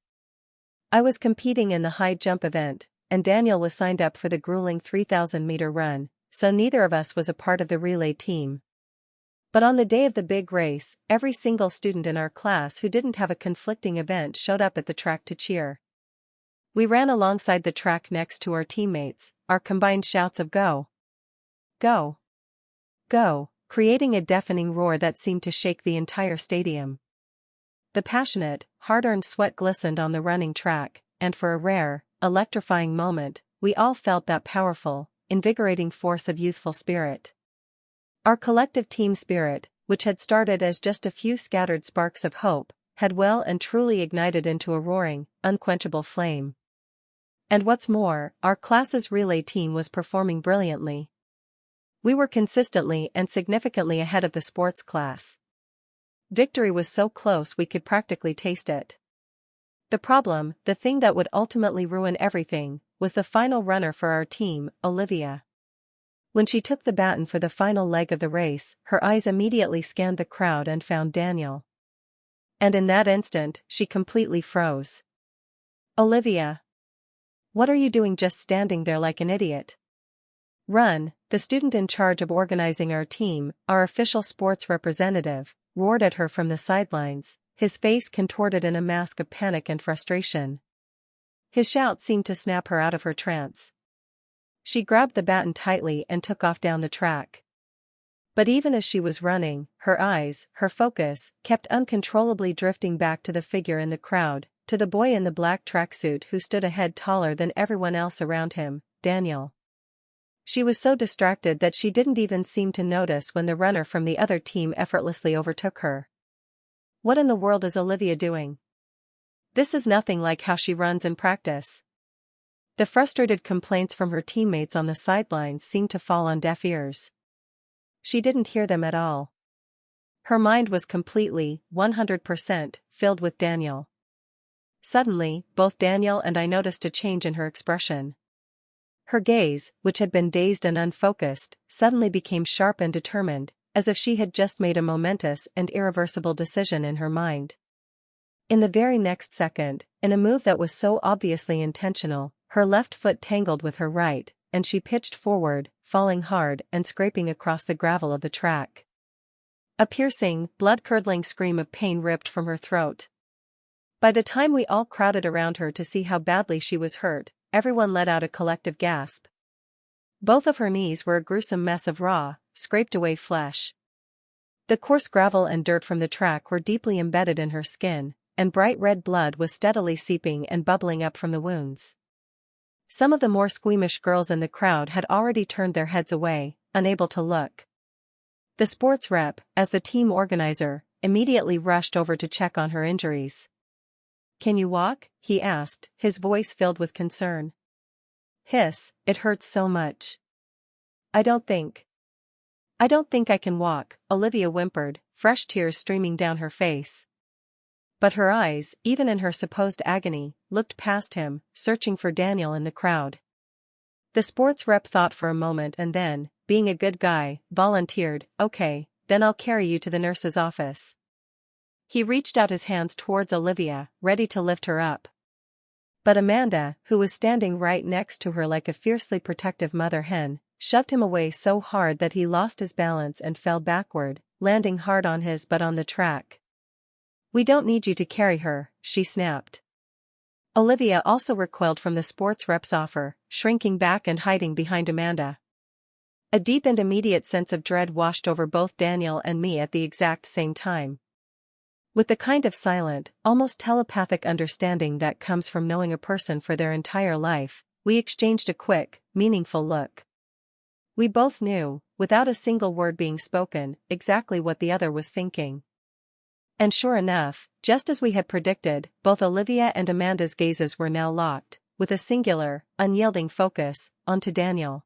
I was competing in the high jump event, and Daniel was signed up for the grueling 3,000-meter run, so neither of us was a part of the relay team. But on the day of the big race, every single student in our class who didn't have a conflicting event showed up at the track to cheer. We ran alongside the track next to our teammates, our combined shouts of "Go! Go! Go!" creating a deafening roar that seemed to shake the entire stadium. The passionate, hard-earned sweat glistened on the running track, and for a rare, electrifying moment, we all felt that powerful, invigorating force of youthful spirit. Our collective team spirit, which had started as just a few scattered sparks of hope, had well and truly ignited into a roaring, unquenchable flame. And what's more, our class's relay team was performing brilliantly. We were consistently and significantly ahead of the sports class. Victory was so close we could practically taste it. The problem, the thing that would ultimately ruin everything, was the final runner for our team, Olivia. When she took the baton for the final leg of the race, her eyes immediately scanned the crowd and found Daniel. And in that instant, she completely froze. "Olivia. What are you doing just standing there like an idiot?" "Run," the student in charge of organizing our team, our official sports representative, roared at her from the sidelines, his face contorted in a mask of panic and frustration. His shout seemed to snap her out of her trance. She grabbed the baton tightly and took off down the track. But even as she was running, her eyes, her focus, kept uncontrollably drifting back to the figure in the crowd, to the boy in the black tracksuit who stood a head taller than everyone else around him, Daniel. She was so distracted that she didn't even seem to notice when the runner from the other team effortlessly overtook her. What in the world is Olivia doing? This is nothing like how she runs in practice. The frustrated complaints from her teammates on the sidelines seemed to fall on deaf ears. She didn't hear them at all. Her mind was completely, 100%, filled with Daniel. Suddenly, both Daniel and I noticed a change in her expression. Her gaze, which had been dazed and unfocused, suddenly became sharp and determined, as if she had just made a momentous and irreversible decision in her mind. In the very next second, in a move that was so obviously intentional, her left foot tangled with her right, and she pitched forward, falling hard and scraping across the gravel of the track. A piercing, blood-curdling scream of pain ripped from her throat. By the time we all crowded around her to see how badly she was hurt, everyone let out a collective gasp. Both of her knees were a gruesome mess of raw, scraped-away flesh. The coarse gravel and dirt from the track were deeply embedded in her skin, and bright red blood was steadily seeping and bubbling up from the wounds. Some of the more squeamish girls in the crowd had already turned their heads away, unable to look. The sports rep, as the team organizer, immediately rushed over to check on her injuries. "Can you walk?" he asked, his voice filled with concern. "Hiss, it hurts so much." I don't think I can walk," Olivia whimpered, fresh tears streaming down her face. But her eyes, even in her supposed agony, looked past him, searching for Daniel in the crowd. The sports rep thought for a moment and then, being a good guy, volunteered, "Okay, then I'll carry you to the nurse's office." He reached out his hands towards Olivia, ready to lift her up. But Amanda, who was standing right next to her like a fiercely protective mother hen, shoved him away so hard that he lost his balance and fell backward, landing hard on his butt on the track. "We don't need you to carry her," she snapped. Olivia also recoiled from the sports rep's offer, shrinking back and hiding behind Amanda. A deep and immediate sense of dread washed over both Daniel and me at the exact same time. With the kind of silent, almost telepathic understanding that comes from knowing a person for their entire life, we exchanged a quick, meaningful look. We both knew, without a single word being spoken, exactly what the other was thinking. And sure enough, just as we had predicted, both Olivia and Amanda's gazes were now locked, with a singular, unyielding focus, onto Daniel.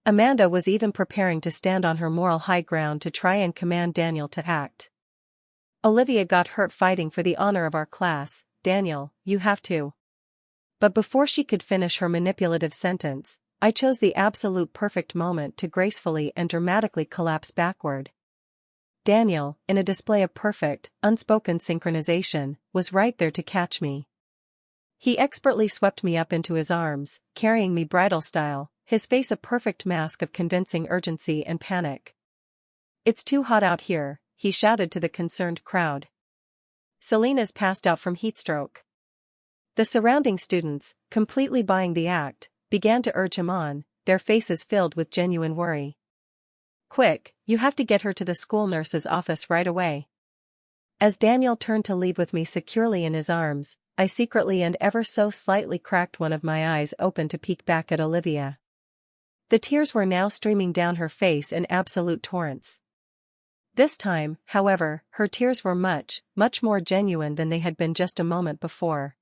Amanda was even preparing to stand on her moral high ground to try and command Daniel to act. "Olivia got hurt fighting for the honor of our class, Daniel, you have to." But before she could finish her manipulative sentence, I chose the absolute perfect moment to gracefully and dramatically collapse backward. Daniel, in a display of perfect, unspoken synchronization, was right there to catch me. He expertly swept me up into his arms, carrying me bridal style, his face a perfect mask of convincing urgency and panic. "It's too hot out here," he shouted to the concerned crowd. "Selena's passed out from heatstroke." The surrounding students, completely buying the act, began to urge him on, their faces filled with genuine worry. "Quick, you have to get her to the school nurse's office right away." As Daniel turned to leave with me securely in his arms, I secretly and ever so slightly cracked one of my eyes open to peek back at Olivia. The tears were now streaming down her face in absolute torrents. This time, however, her tears were much, much more genuine than they had been just a moment before.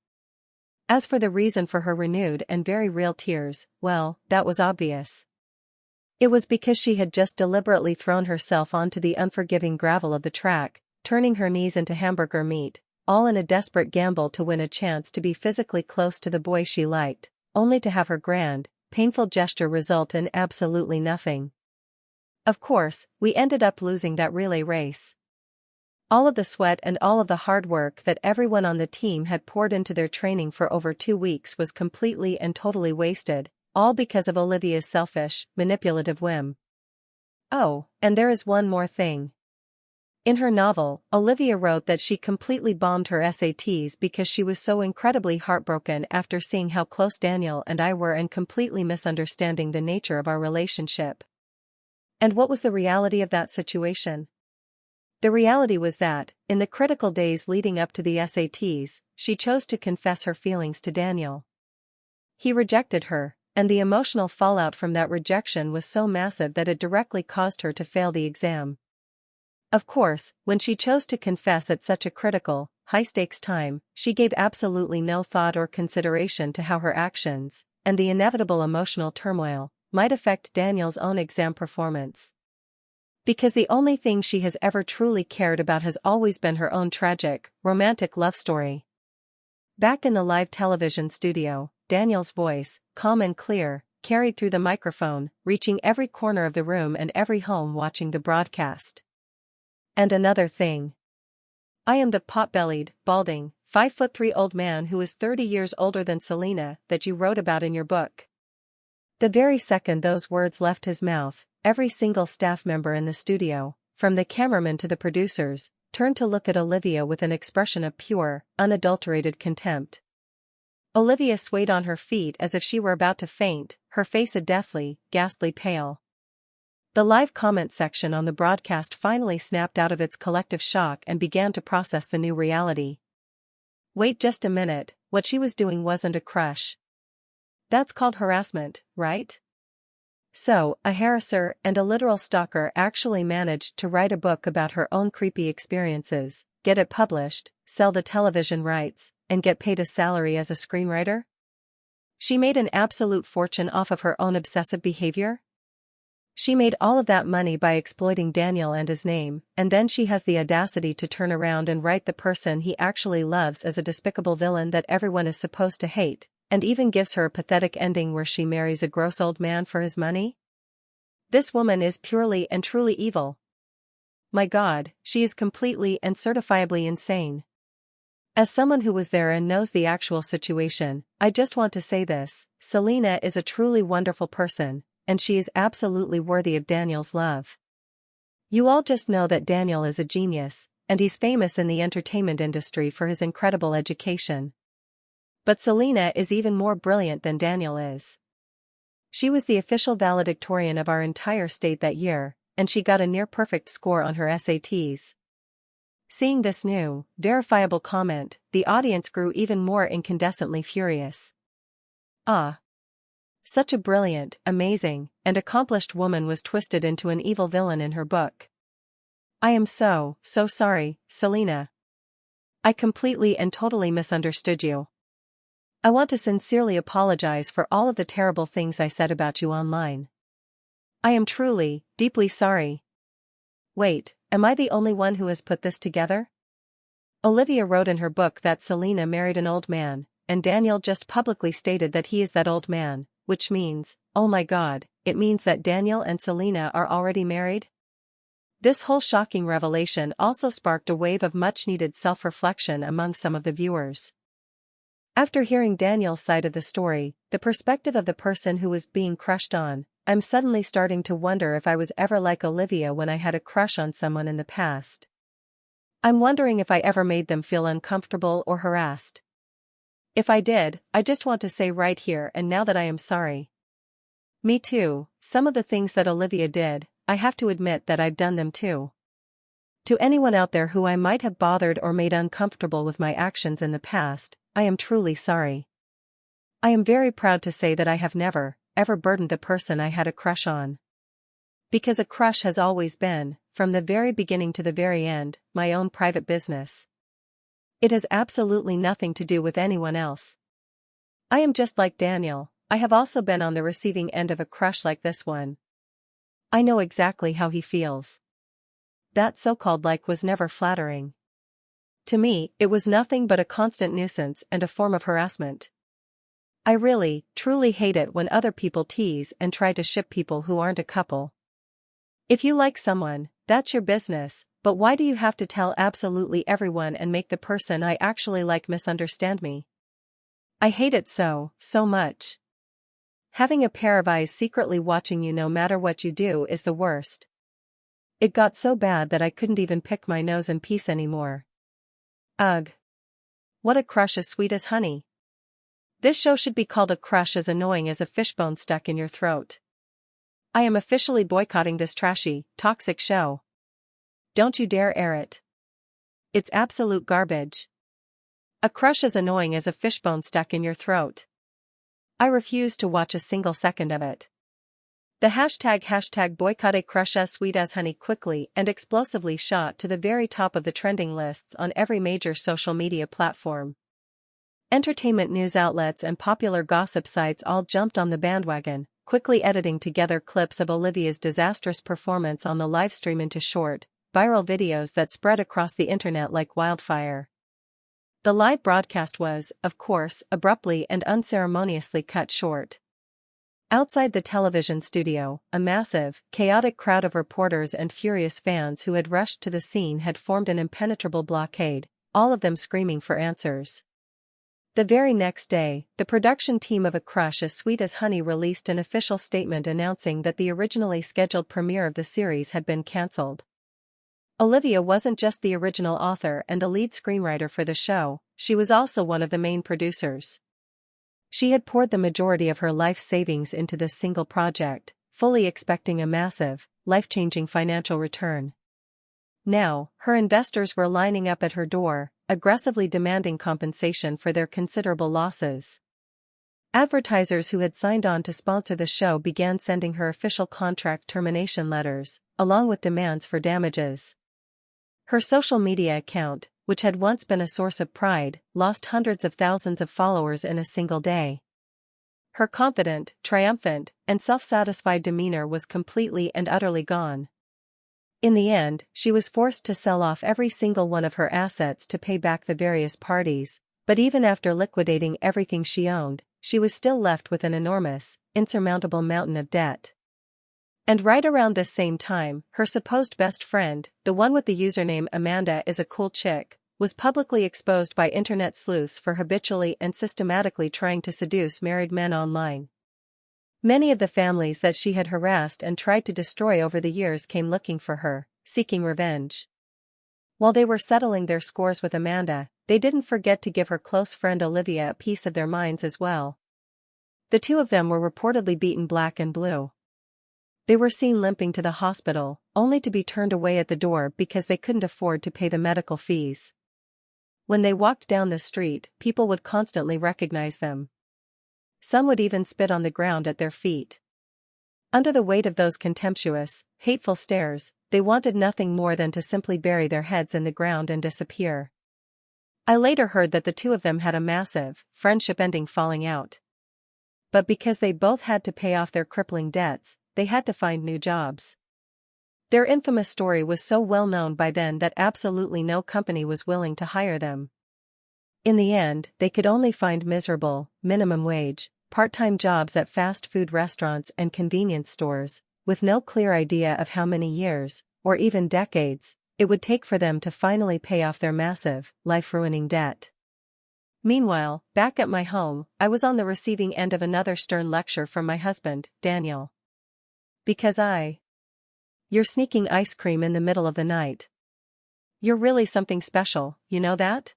As for the reason for her renewed and very real tears, well, that was obvious. It was because she had just deliberately thrown herself onto the unforgiving gravel of the track, turning her knees into hamburger meat, all in a desperate gamble to win a chance to be physically close to the boy she liked, only to have her grand, painful gesture result in absolutely nothing. Of course, we ended up losing that relay race. All of the sweat and all of the hard work that everyone on the team had poured into their training for over 2 weeks was completely and totally wasted, all because of Olivia's selfish, manipulative whim. Oh, and there is one more thing. In her novel, Olivia wrote that she completely bombed her SATs because she was so incredibly heartbroken after seeing how close Daniel and I were and completely misunderstanding the nature of our relationship. And what was the reality of that situation? The reality was that, in the critical days leading up to the SATs, she chose to confess her feelings to Daniel. He rejected her, and the emotional fallout from that rejection was so massive that it directly caused her to fail the exam. Of course, when she chose to confess at such a critical, high-stakes time, she gave absolutely no thought or consideration to how her actions, and the inevitable emotional turmoil, might affect Daniel's own exam performance. Because the only thing she has ever truly cared about has always been her own tragic, romantic love story. Back in the live television studio, Daniel's voice, calm and clear, carried through the microphone, reaching every corner of the room and every home watching the broadcast. And another thing. I am the pot-bellied, balding, 5'3" old man who is 30 years older than Selena that you wrote about in your book. The very second those words left his mouth, every single staff member in the studio, from the cameraman to the producers, turned to look at Olivia with an expression of pure, unadulterated contempt. Olivia swayed on her feet as if she were about to faint, her face a deathly, ghastly pale. The live comment section on the broadcast finally snapped out of its collective shock and began to process the new reality. Wait just a minute, what she was doing wasn't a crush. That's called harassment, right? So, a harasser and a literal stalker actually managed to write a book about her own creepy experiences, get it published, sell the television rights, and get paid a salary as a screenwriter? She made an absolute fortune off of her own obsessive behavior? She made all of that money by exploiting Daniel and his name, and then she has the audacity to turn around and write the person he actually loves as a despicable villain that everyone is supposed to hate, and even gives her a pathetic ending where she marries a gross old man for his money? This woman is purely and truly evil. My God, she is completely and certifiably insane. As someone who was there and knows the actual situation, I just want to say this: Selena is a truly wonderful person, and she is absolutely worthy of Daniel's love. You all just know that Daniel is a genius, and he's famous in the entertainment industry for his incredible education. But Selena is even more brilliant than Daniel is. She was the official valedictorian of our entire state that year, and she got a near-perfect score on her SATs. Seeing this new, verifiable comment, the audience grew even more incandescently furious. Ah! Such a brilliant, amazing, and accomplished woman was twisted into an evil villain in her book. I am so sorry, Selena. I completely and totally misunderstood you. I want to sincerely apologize for all of the terrible things I said about you online. I am truly, deeply sorry. Wait, am I the only one who has put this together? Olivia wrote in her book that Selena married an old man, and Daniel just publicly stated that he is that old man, which means, oh my God, it means that Daniel and Selena are already married? This whole shocking revelation also sparked a wave of much-needed self-reflection among some of the viewers. After hearing Daniel's side of the story, the perspective of the person who was being crushed on, I'm suddenly starting to wonder if I was ever like Olivia when I had a crush on someone in the past. I'm wondering if I ever made them feel uncomfortable or harassed. If I did, I just want to say right here and now that I am sorry. Me too, some of the things that Olivia did, I have to admit that I've done them too. To anyone out there who I might have bothered or made uncomfortable with my actions in the past, I am truly sorry. I am very proud to say that I have never, ever burdened the person I had a crush on. Because a crush has always been, from the very beginning to the very end, my own private business. It has absolutely nothing to do with anyone else. I am just like Daniel, I have also been on the receiving end of a crush like this one. I know exactly how he feels. That so-called like was never flattering. To me, it was nothing but a constant nuisance and a form of harassment. I really, truly hate it when other people tease and try to ship people who aren't a couple. If you like someone, that's your business, But why do you have to tell absolutely everyone and make the person I actually like misunderstand me? I hate it so much. Having a pair of eyes secretly watching you no matter what you do is the worst. It got so bad that I couldn't even pick my nose in peace anymore. Ugh. What a crush as sweet as honey. This show should be called A Crush as Annoying as a Fishbone Stuck in Your Throat. I am officially boycotting this trashy, toxic show. Don't you dare air it. It's absolute garbage. A crush as annoying as a fishbone stuck in your throat. I refuse to watch a single second of it. The hashtag boycott A Crush as Sweet as Honey quickly and explosively shot to the very top of the trending lists on every major social media platform. Entertainment news outlets and popular gossip sites all jumped on the bandwagon, quickly editing together clips of Olivia's disastrous performance on the livestream into short, viral videos that spread across the internet like wildfire. The live broadcast was, of course, abruptly and unceremoniously cut short. Outside the television studio, a massive, chaotic crowd of reporters and furious fans who had rushed to the scene had formed an impenetrable blockade, all of them screaming for answers. The very next day, the production team of A Crush as Sweet as Honey released an official statement announcing that the originally scheduled premiere of the series had been cancelled. Olivia wasn't just the original author and the lead screenwriter for the show, she was also one of the main producers. She had poured the majority of her life savings into this single project, fully expecting a massive, life-changing financial return. Now, her investors were lining up at her door, aggressively demanding compensation for their considerable losses. Advertisers who had signed on to sponsor the show began sending her official contract termination letters, along with demands for damages. Her social media account, which had once been a source of pride, lost hundreds of thousands of followers in a single day. Her confident, triumphant, and self-satisfied demeanor was completely and utterly gone. In the end, she was forced to sell off every single one of her assets to pay back the various parties, but even after liquidating everything she owned, she was still left with an enormous, insurmountable mountain of debt. And right around this same time, her supposed best friend, the one with the username Amanda is a cool chick, was publicly exposed by internet sleuths for habitually and systematically trying to seduce married men online. Many of the families that she had harassed and tried to destroy over the years came looking for her, seeking revenge. While they were settling their scores with Amanda, they didn't forget to give her close friend Olivia a piece of their minds as well. The two of them were reportedly beaten black and blue. They were seen limping to the hospital, only to be turned away at the door because they couldn't afford to pay the medical fees. When they walked down the street, people would constantly recognize them. Some would even spit on the ground at their feet. Under the weight of those contemptuous, hateful stares, they wanted nothing more than to simply bury their heads in the ground and disappear. I later heard that the two of them had a massive, friendship-ending falling out. But because they both had to pay off their crippling debts, they had to find new jobs. Their infamous story was so well known by then that absolutely no company was willing to hire them. In the end, they could only find miserable, minimum wage, part-time jobs at fast food restaurants and convenience stores, with no clear idea of how many years, or even decades, it would take for them to finally pay off their massive, life-ruining debt. Meanwhile, back at my home, I was on the receiving end of another stern lecture from my husband, Daniel. Because You're sneaking ice cream in the middle of the night. You're really something special, you know that?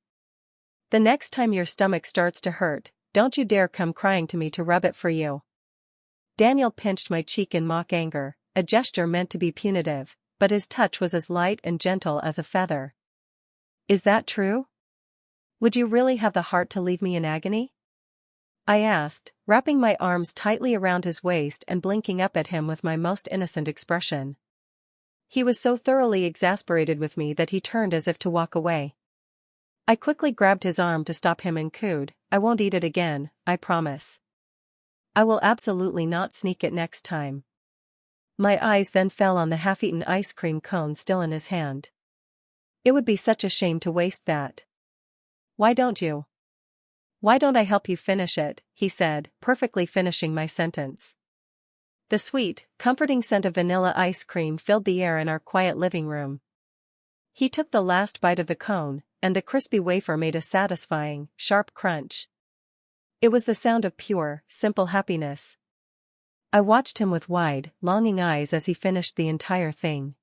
The next time your stomach starts to hurt, don't you dare come crying to me to rub it for you. Daniel pinched my cheek in mock anger, a gesture meant to be punitive, but his touch was as light and gentle as a feather. Is that true? Would you really have the heart to leave me in agony? I asked, wrapping my arms tightly around his waist and blinking up at him with my most innocent expression. He was so thoroughly exasperated with me that he turned as if to walk away. I quickly grabbed his arm to stop him and cooed, "I won't eat it again, I promise. I will absolutely not sneak it next time." My eyes then fell on the half-eaten ice cream cone still in his hand. It would be such a shame to waste that. "Why don't you? Why don't I help you finish it?" he said, perfectly finishing my sentence. The sweet, comforting scent of vanilla ice cream filled the air in our quiet living room. He took the last bite of the cone, and the crispy wafer made a satisfying, sharp crunch. It was the sound of pure, simple happiness. I watched him with wide, longing eyes as he finished the entire thing.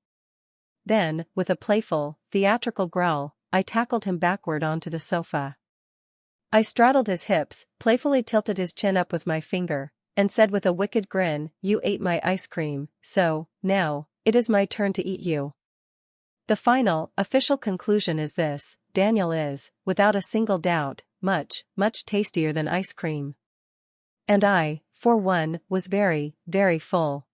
Then, with a playful, theatrical growl, I tackled him backward onto the sofa. I straddled his hips, playfully tilted his chin up with my finger, and said with a wicked grin, "You ate my ice cream, so, now, it is my turn to eat you." The final, official conclusion is this: Daniel is, without a single doubt, much, much tastier than ice cream. And I, for one, was very, very full.